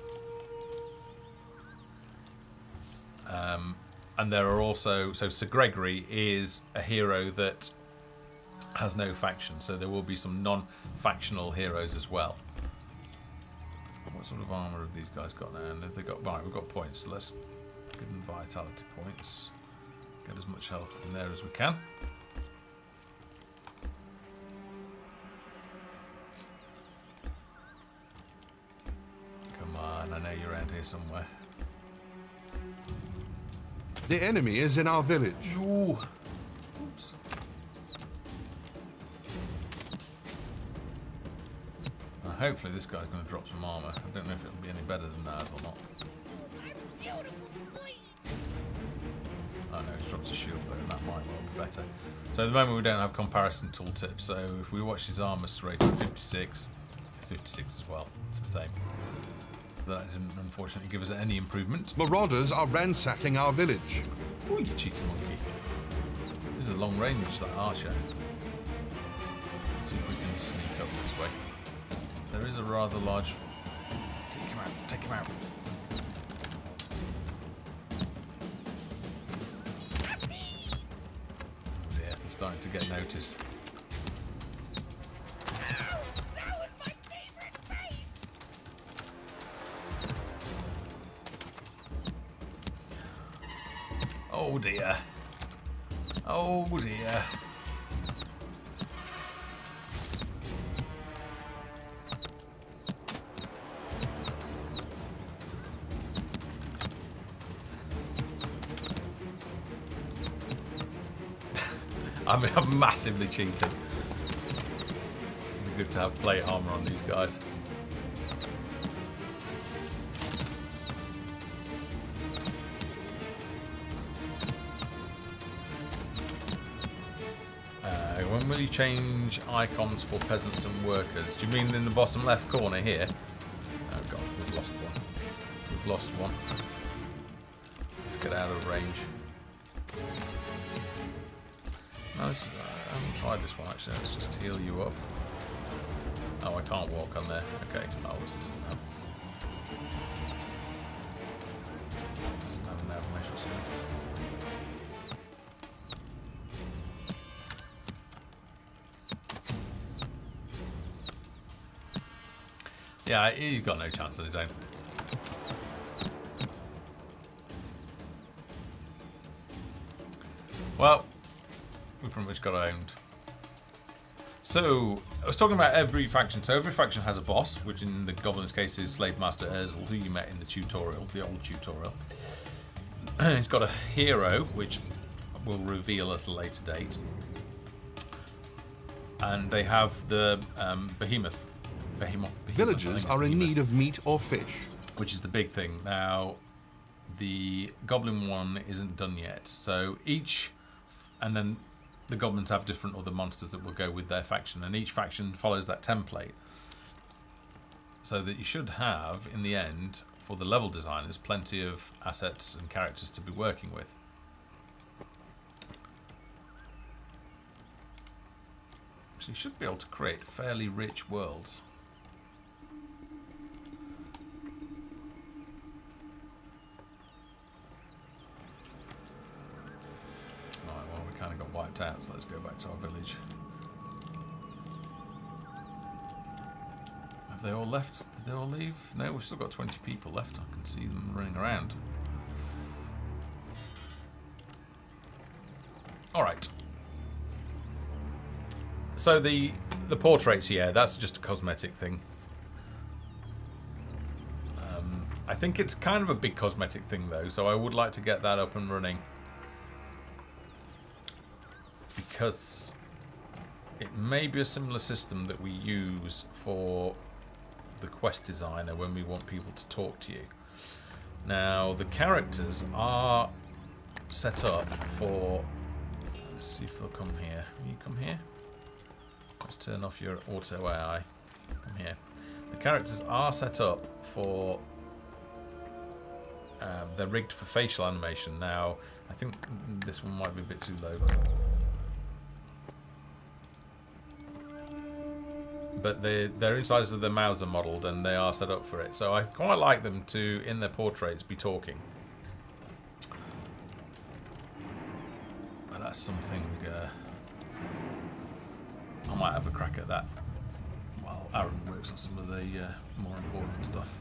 and there are also, so Sir Gregory is a hero that has no faction, so there will be some non-factional heroes as well. What sort of armour have these guys got now? And have they got, right, we've got points, so let's give them vitality points. Get as much health in there as we can. Come on, I know you're around here somewhere. The enemy is in our village. Ooh. Oops. Hopefully this guy's going to drop some armour. I don't know if it'll be any better than that or not. Oh no, he drops a shield though, and that might well be better. So at the moment we don't have comparison tooltips, so if we watch his armour straight at 56, 56 as well, it's the same. That didn't unfortunately give us any improvement. Marauders are ransacking our village. Ooh, you cheeky monkey. This is a long range, that archer. Let's see if we can sneak up this way. There is a rather large... Take him out, take him out. Oh dear, he's starting to get noticed. Oh dear. Oh dear. I'm massively cheating. It'd be good to have plate armor on these guys. When will you change icons for peasants and workers? Do you mean in the bottom left corner here? Oh god, we've lost one. We've lost one. Let's get out of range. No, I haven't tried this one actually. Let's just heal you up. Oh, I can't walk on there. Okay, oh, this doesn't have an animation or something. Yeah, he's got no chance on his own. Well, we pretty much got owned. So, I was talking about every faction. So every faction has a boss, which in the Goblin's case is Slave Master Urzel, who you met in the tutorial, the old tutorial. He's got a hero, which we'll reveal at a later date. And they have the Behemoth. Villagers are in need of meat or fish. Which is the big thing. Now, the Goblin one isn't done yet. So each... And then the Goblins have different other monsters that will go with their faction. And each faction follows that template. so that you should have, in the end, for the level designers, plenty of assets and characters to be working with. So you should be able to create fairly rich worlds. Alright, well, we kind of got wiped out, so let's go back to our village. Have they all left? Did they all leave? No, we've still got 20 people left. I can see them running around. Alright. So the portraits, yeah, that's just a cosmetic thing. I think it's kind of a big cosmetic thing though, so I would like to get that up and running. Because it may be a similar system that we use for the quest designer when we want people to talk to you. Now, the characters are set up for... Let's see if they'll come here. Will you come here? Let's turn off your auto AI. Come here. The characters are set up for... they're rigged for facial animation. Now, I think this one might be a bit too low. But their insides of their mouths are modelled and they are set up for it. So I quite like them to, in their portraits, be talking. But that's something... I might have a crack at that while Aaron works on some of the more important stuff.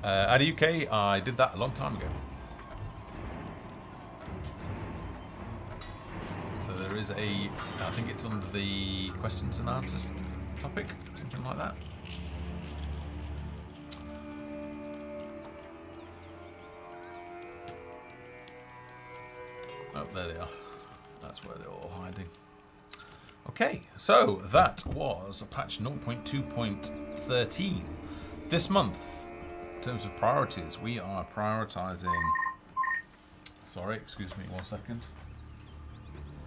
At UK, I did that a long time ago. So there is a, I think it's under the questions and answers topic, something like that. Oh, there they are. That's where they're all hiding. Okay, so that was patch 0.2.13. This month, in terms of priorities, we are prioritizing... Sorry, excuse me 1 second.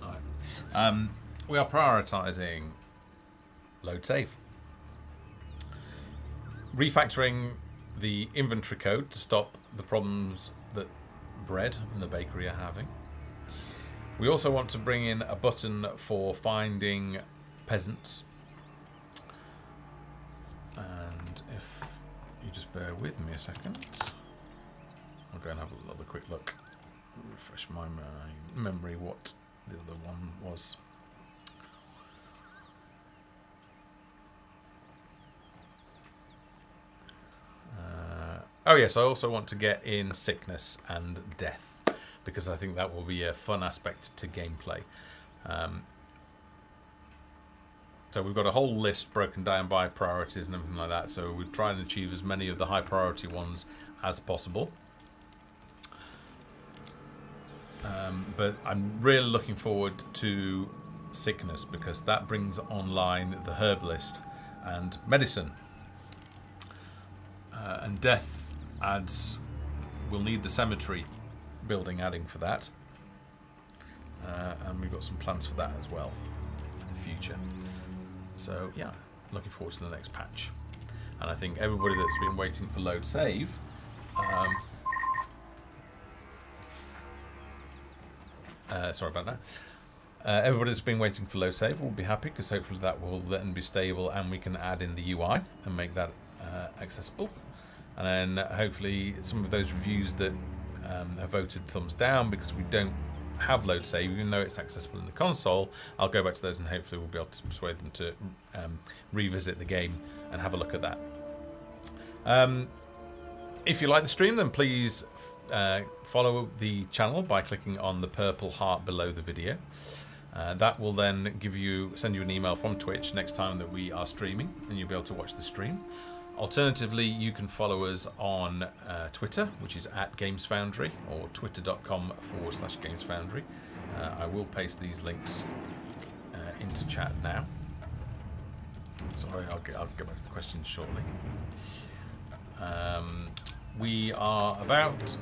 Right. We are prioritizing load save. Refactoring the inventory code to stop the problems that bread and the bakery are having. We also want to bring in a button for finding peasants. And if you just bear with me a second, I'll go and have another quick look. Refresh my memory what the other one was. Oh yes, I also want to get in sickness and death, because I think that will be a fun aspect to gameplay. So we've got a whole list broken down by priorities and everything like that, so we try and achieve as many of the high priority ones as possible. But I'm really looking forward to sickness, because that brings online the herbalist and medicine. And death adds, we'll need the cemetery building adding for that. And we've got some plans for that as well for the future. So yeah, looking forward to the next patch. And I think everybody that's been waiting for load save sorry about that. Everybody that's been waiting for load save will be happy, because hopefully that will then be stable and we can add in the UI and make that accessible. And then hopefully some of those reviews that have voted thumbs down because we don't have load save, even though it's accessible in the console, I'll go back to those and hopefully we'll be able to persuade them to revisit the game and have a look at that. If you like the stream, then please follow the channel by clicking on the purple heart below the video. That will then send you an email from Twitch next time that we are streaming, and you'll be able to watch the stream. Alternatively, you can follow us on Twitter, which is @GamesFoundry, or twitter.com/GamesFoundry. I will paste these links into chat now. Sorry, I'll get back to the questions shortly. We are about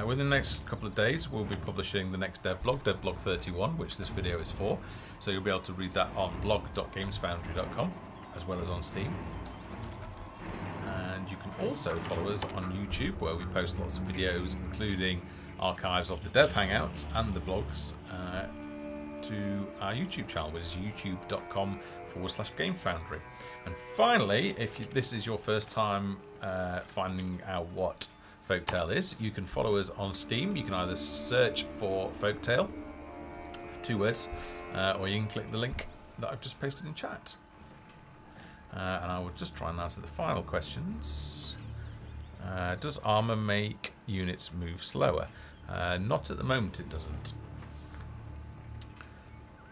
within the next couple of days, we'll be publishing the next devblog, devblog 31, which this video is for. So you'll be able to read that on blog.gamesfoundry.com, as well as on Steam. And you can also follow us on YouTube, where we post lots of videos, including archives of the Dev Hangouts and the blogs, to our YouTube channel, which is youtube.com/GameFoundry. And finally, if this is your first time finding out what Folktale is, you can follow us on Steam. You can either search for Folktale, 2 words, or you can click the link that I've just posted in chat. And I will just try and answer the final questions. Does armor make units move slower? Not at the moment, it doesn't.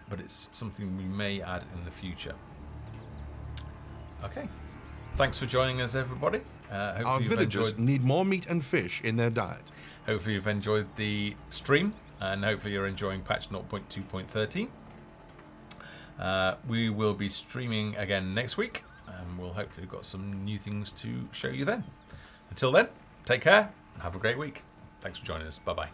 But it's something we may add in the future. Okay. Thanks for joining us, everybody. Our villagers need more meat and fish in their diet. Hopefully you've enjoyed the stream, and hopefully you're enjoying patch 0.2.13. We will be streaming again next week, and we'll hopefully have got some new things to show you then. Until then, take care and have a great week. Thanks for joining us. Bye-bye.